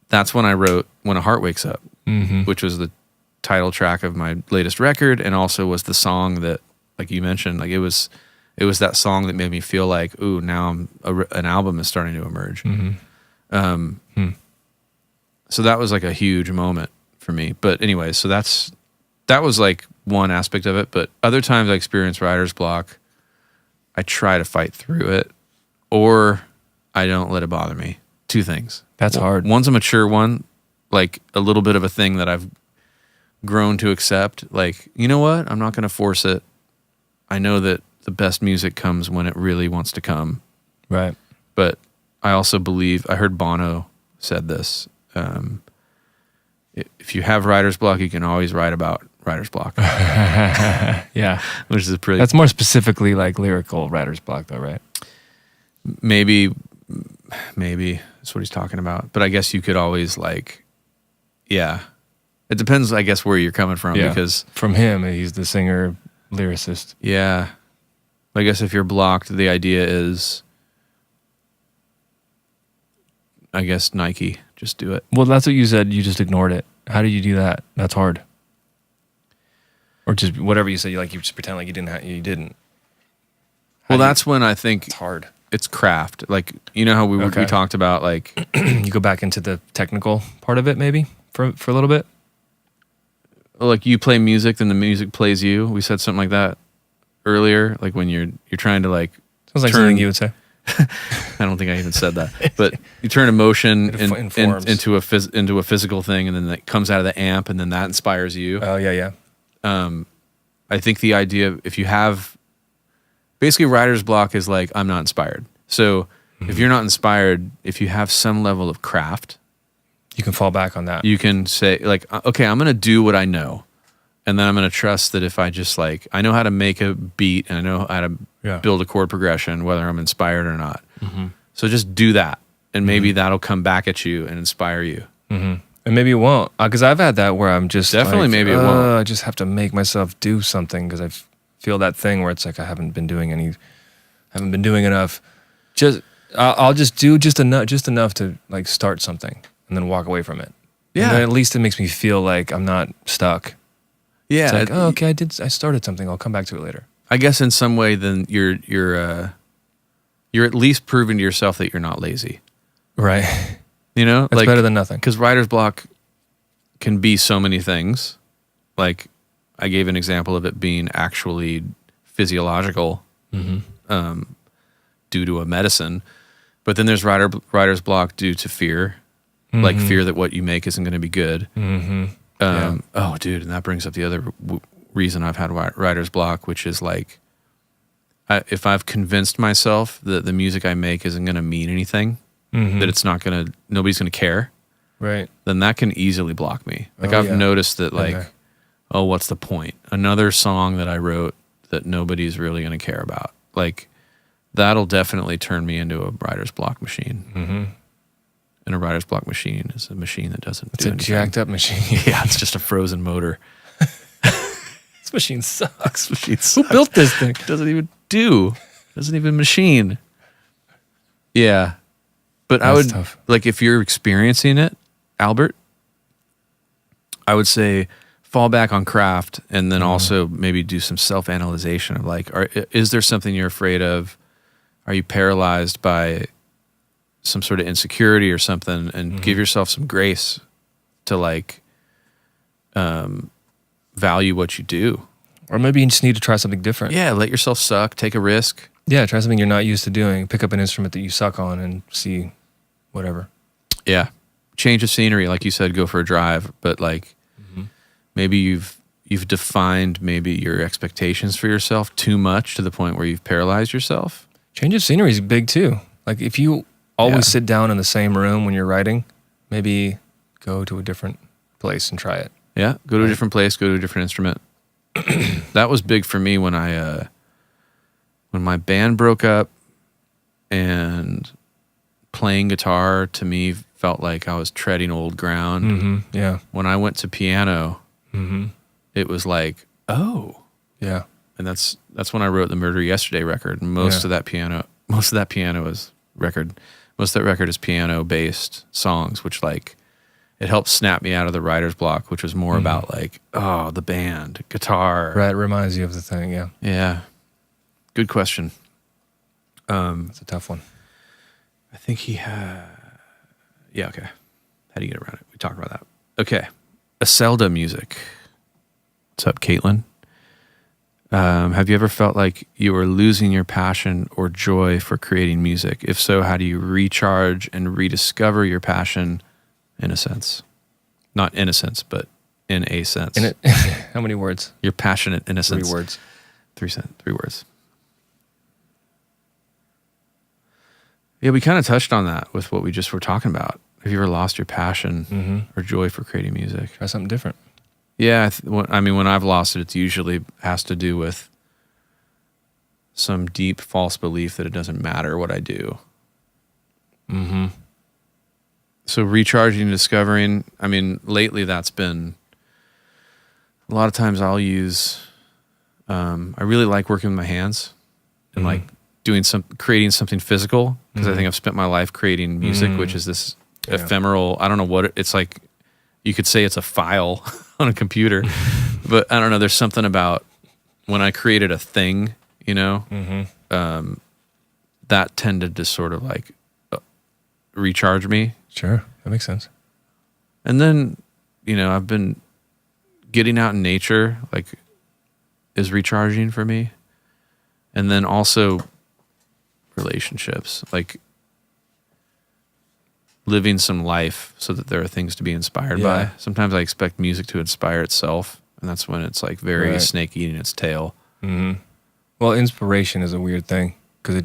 that's when I wrote When a Heart Wakes Up, which was the title track of my latest record, and also was the song that, like you mentioned, like it was that song that made me feel like, ooh, now an album is starting to emerge. So that was like a huge moment for me. But anyway, so that was like one aspect of it. But other times I experience writer's block, I try to fight through it, or I don't let it bother me. Two things. That's hard. One's a mature one, like a little bit of a thing that I've grown to accept. Like, you know what? I'm not going to force it. I know that the best music comes when it really wants to come. Right. But I also believe, I heard Bono said this, if you have writer's block, you can always write about writer's block. Yeah. Which is pretty... That's more specifically like lyrical writer's block though, right? Maybe that's what he's talking about. But I guess you could always like, yeah. It depends, I guess, where you're coming from. Yeah. Because from him, he's the singer, lyricist. Yeah. I guess if you're blocked, the idea is, I guess, Nike, just do it. Well, that's what you said. You just ignored it. How do you do that? That's hard. Or just whatever you said, you just pretend like you didn't. Well, that's when I think it's hard. It's craft. Like, you know how we talked about like... You go back into the technical part of it maybe for a little bit? Like you play music, then the music plays you. We said something like that earlier. Like when you're trying to like... Sounds like something you would say. I don't think I even said that. But you turn emotion into a physical thing, and then that comes out of the amp, and then that inspires you. Oh, yeah. I think the idea, if you have... Basically, writer's block is like, I'm not inspired. So if you're not inspired, if you have some level of craft... You can fall back on that. You can say, like, okay, I'm going to do what I know. And then I'm going to trust that if I just like, I know how to make a beat and I know how to build a chord progression, whether I'm inspired or not. So just do that. And maybe that'll come back at you and inspire you. And maybe it won't. Because I've had that where I'm just Definitely like, maybe it won't. I just have to make myself do something because I feel that thing where it's like I haven't been doing enough. I'll just do just enough to like start something and then walk away from it. Yeah. And then at least it makes me feel like I'm not stuck. Yeah. It's like, oh, okay, I started something. I'll come back to it later. I guess in some way, then you're at least proving to yourself that you're not lazy. Right. You know, That's better than nothing. Because writer's block can be so many things. Like I gave an example of it being actually physiological due to a medicine, but then there's writer's block due to fear, like fear that what you make isn't going to be good. Oh, dude, and that brings up the other reason I've had writer's block, which is like, if I've convinced myself that the music I make isn't going to mean anything, that it's not going to, nobody's going to care, right? Then that can easily block me. Like I've noticed that, like, oh, what's the point? Another song that I wrote that nobody's really going to care about, like, that'll definitely turn me into a writer's block machine. And a writer's block machine is a machine that doesn't do anything. It's a jacked up machine. Yeah, it's just a frozen motor. This machine sucks. Who built this thing? Doesn't even machine. Yeah. But That's I would, tough. like, if you're experiencing it, Albert, I would say fall back on craft and then also maybe do some self-analyzation of like, is there something you're afraid of? Are you paralyzed by some sort of insecurity or something? And give yourself some grace to like value what you do. Or maybe you just need to try something different. Yeah, let yourself suck, take a risk. Yeah, try something you're not used to doing. Pick up an instrument that you suck on and see whatever. Yeah. Change of scenery, like you said, go for a drive, but like maybe you've defined maybe your expectations for yourself too much to the point where you've paralyzed yourself. Change of scenery is big too. Like if you always sit down in the same room when you're writing, maybe go to a different place and try it. Yeah, go to a different place, go to a different instrument. That was big for me when when my band broke up, and playing guitar to me felt like I was treading old ground. Yeah. When I went to piano, it was like, oh, yeah. And that's when I wrote the Murder Yesterday record. Most of that piano is record. Most of that record is piano based songs, which like it helped snap me out of the writer's block, which was more about like, oh, the band, guitar. Right, it reminds you of the thing, yeah. Yeah. Good question. It's a tough one. I think he had... Yeah, okay. How do you get around it? We talked about that. Okay. Aselda music. What's up, Caitlin? Have you ever felt like you were losing your passion or joy for creating music? If so, how do you recharge and rediscover your passion in a sense? Not in a sense, but in a sense. How many words? Your passionate innocence. 3 words. 3 words. Yeah, we kind of touched on that with what we just were talking about. Have you ever lost your passion or joy for creating music? Try something different. Yeah, I mean, when I've lost it, it's usually has to do with some deep false belief that it doesn't matter what I do. So recharging and discovering, I mean, lately that's been, a lot of times I'll use, I really like working with my hands and like creating something physical, because I think I've spent my life creating music, which is this ephemeral, I don't know what it's like. You could say it's a file on a computer, but I don't know. There's something about when I created a thing, you know, that tended to sort of like recharge me. Sure, that makes sense. And then, you know, I've been getting out in nature, like, is recharging for me. And then also relationships, like living some life so that there are things to be inspired by. Sometimes I expect music to inspire itself, and that's when it's like very snake eating its tail. Well, inspiration is a weird thing, because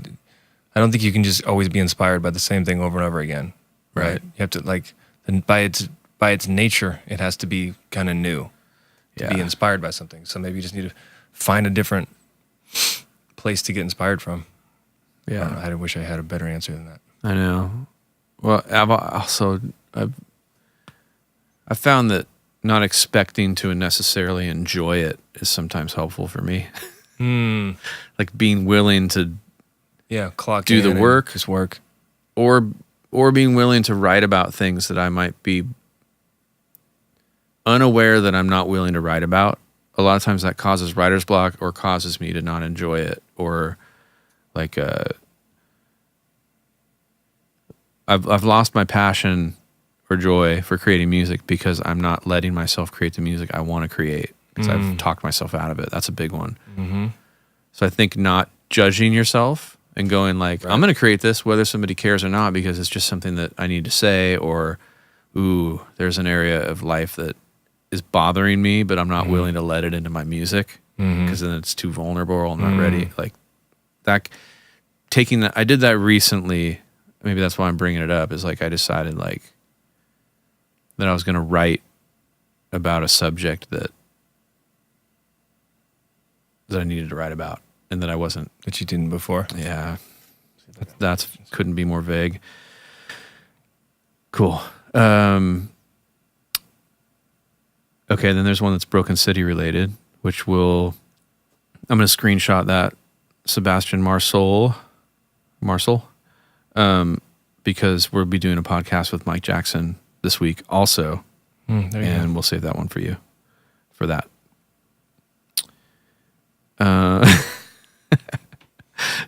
I don't think you can just always be inspired by the same thing over and over again. Right? You have to, like, and by its nature, it has to be kind of new. to be inspired by something. So maybe you just need to find a different place to get inspired from. Yeah. I wish I had a better answer than that. I know. Well, I've found that not expecting to necessarily enjoy it is sometimes helpful for me. Like being willing to clock do in the work, just work, or being willing to write about things that I might be unaware that I'm not willing to write about. A lot of times that causes writer's block or causes me to not enjoy it, or like I've lost my passion or joy for creating music because I'm not letting myself create the music I want to create, because I've talked myself out of it. That's a big one. Mm-hmm. So I think not judging yourself and going like, I'm going to create this whether somebody cares or not, because it's just something that I need to say, or, ooh, there's an area of life that is bothering me, but I'm not willing to let it into my music because then it's too vulnerable or I'm not ready. Like that, taking that, I did that recently. Maybe that's why I'm bringing it up, is like I decided like that I was going to write about a subject that I needed to write about, and that I wasn't. That you didn't before. Yeah. That's couldn't be more vague. Cool. Okay, then there's one that's Broken City related, which I'm going to screenshot that, Sebastian Marcel, because we'll be doing a podcast with Mike Jackson this week also, and we'll save that one for you for that.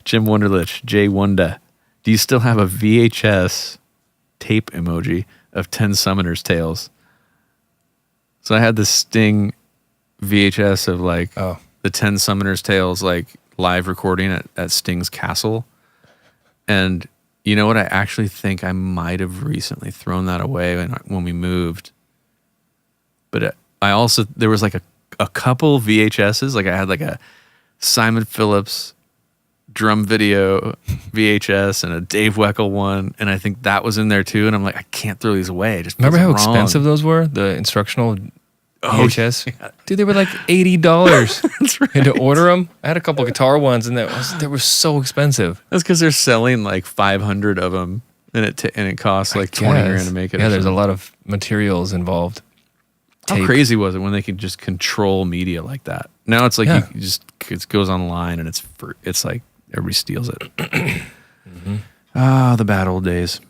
Jim Wunderlich, Jay Wunda, do you still have a VHS tape emoji of 10 Summoners Tales? So I had the Sting VHS of like the 10 Summoners Tales like live recording at Sting's castle. And you know what? I actually think I might have recently thrown that away when we moved. But I also, there was like a couple VHSs. Like I had like a Simon Phillips drum video VHS and a Dave Weckl one, and I think that was in there too. And I'm like, I can't throw these away. Just remember how wrong. expensive those were? The instructional VHS, dude, they were like $80. That's right. And to order them, I had a couple guitar ones, and they were so expensive. That's because they're selling like 500 of them, and it costs like 20 grand to make it. Yeah, there's a lot of materials involved. How crazy was it when they could just control media like that? Now it's like it goes online and it's like everybody steals it. The bad old days.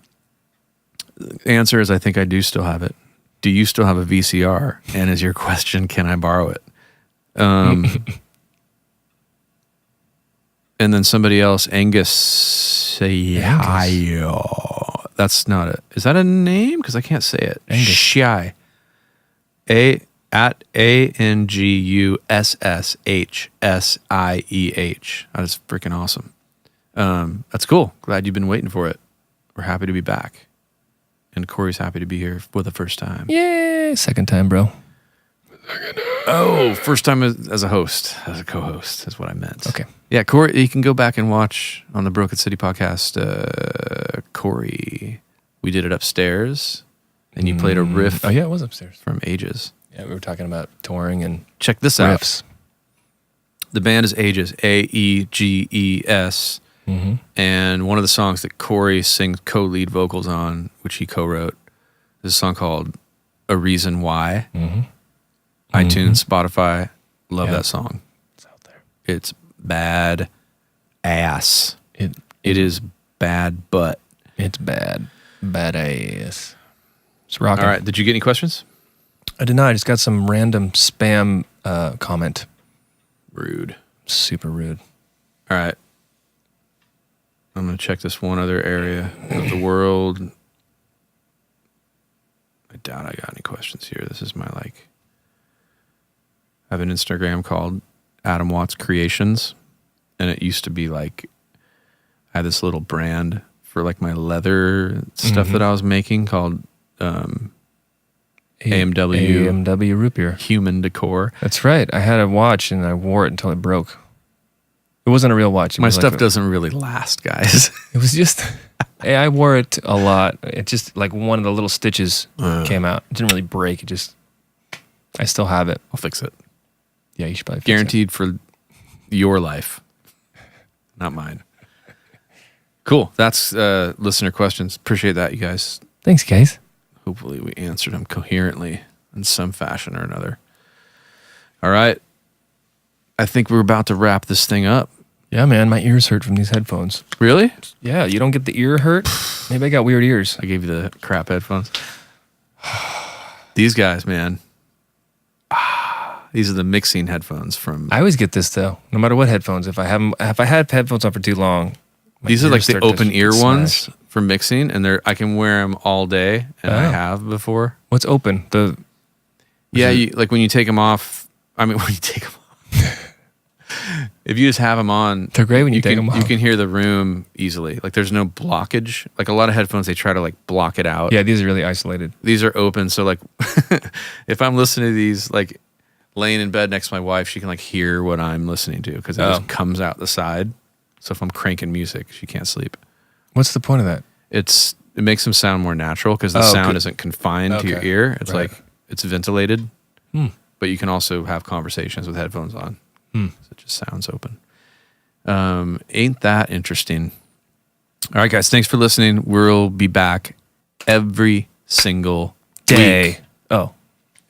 The answer is I think I do still have it. Do you still have a VCR? And is your question, can I borrow it? And then somebody else, Angus Sayayo. That's not it. Is that a name? Because I can't say it. Angus. Shy. ANGUSSHSIEH. That is freaking awesome. That's cool. Glad you've been waiting for it. We're happy to be back. And Cory's happy to be here for the first time. Yay! Second time, bro. Oh, first time as a host, as a co-host is what I meant. Okay. Yeah, Cory, you can go back and watch on the Broken City podcast, Cory. We did it upstairs, and you played a riff. Oh, yeah, it was upstairs. From Ages. Yeah, we were talking about touring and check this riffs. Out. The band is Ages, AEGES. Mm-hmm. And one of the songs that Cory sings co-lead vocals on, which he co-wrote, is a song called A Reason Why. Mm-hmm. iTunes, Spotify, love that song. It's out there. It's bad ass. It is bad butt. It's bad ass. It's rocking. All right, did you get any questions? I did not. I just got some random spam comment. Rude. Super rude. All right. I'm going to check this one other area of the world. I doubt I got any questions here. This is my I have an Instagram called Adam Watts Creations, and it used to be like I had this little brand for like my leather stuff that I was making called AMW root beer. Human Decor. That's right. I had a watch and I wore it until it broke. It wasn't a real watch. My stuff doesn't really last, guys. It was just, I wore it a lot. It just like one of the little stitches came out. It didn't really break. It just I still have it. I'll fix it. Yeah, you should probably fix Guaranteed for your life, not mine. Cool. That's listener questions. Appreciate that, you guys. it. Thanks, guys. Hopefully we answered them coherently in some fashion or another. All right. I think we're about to wrap this thing up. Yeah, man, my ears hurt from these headphones. Really? Yeah, you don't get the ear hurt? Maybe I got weird ears. I gave you the crap headphones. These guys, man. These are the mixing headphones from. I always get this though, no matter what headphones. If I had headphones on for too long, my These are ears like the start to open ear smash. ones for mixing, and I can wear them all day, and I Oh. have before. What's open? Yeah, like when you take them off. I mean, when you take them off. If you just have them on, They're great when you take can, them off. You can hear the room easily. Like there's no blockage. Like a lot of headphones, they try to like block it out. Yeah, these are really isolated. These are open, so like if I'm listening to these, like laying in bed next to my wife, she can like hear what I'm listening to because it just comes out the side. So if I'm cranking music, she can't sleep. What's the point of that? It makes them sound more natural because the sound isn't confined to your ear. It's like it's ventilated, but you can also have conversations with headphones on. So it just sounds open. Ain't that interesting? All right, guys, thanks for listening. We'll be back every single Day. week. Oh,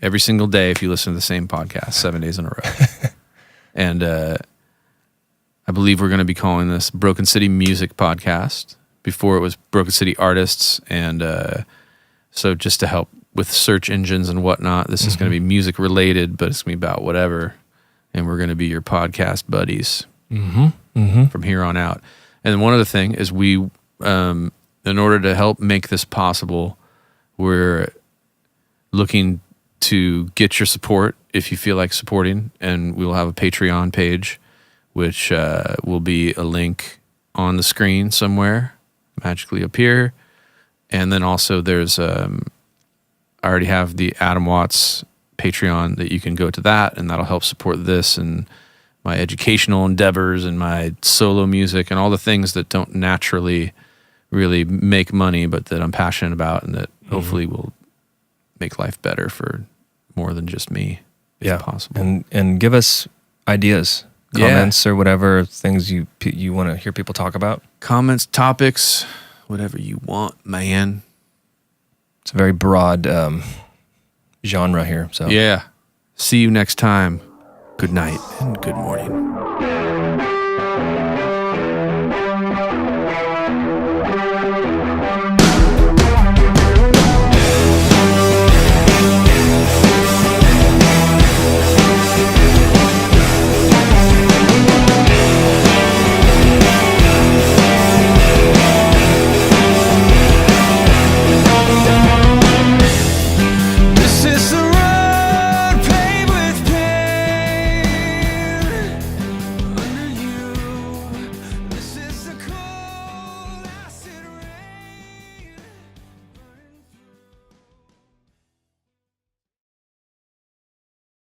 Every single day if you listen to the same podcast 7 days in a row. And I believe we're going to be calling this Broken City Music Podcast. Before it was Broken City Artists. And so just to help with search engines and whatnot, this is going to be music related, but it's going to be about whatever. And we're going to be your podcast buddies from here on out. And one other thing is we, in order to help make this possible, we're looking to get your support if you feel like supporting. And we will have a Patreon page, which will be a link on the screen somewhere, magically appear. And then also there's, I already have the Adam Watts Patreon that you can go to that, and that'll help support this and my educational endeavors and my solo music and all the things that don't naturally really make money, but that I'm passionate about and that hopefully will make life better for more than just me, if possible. and give us ideas, comments, or whatever things you want to hear people talk about. Comments, topics, whatever you want, man. It's a very broad genre here. So Yeah. See you next time. Good night and good morning.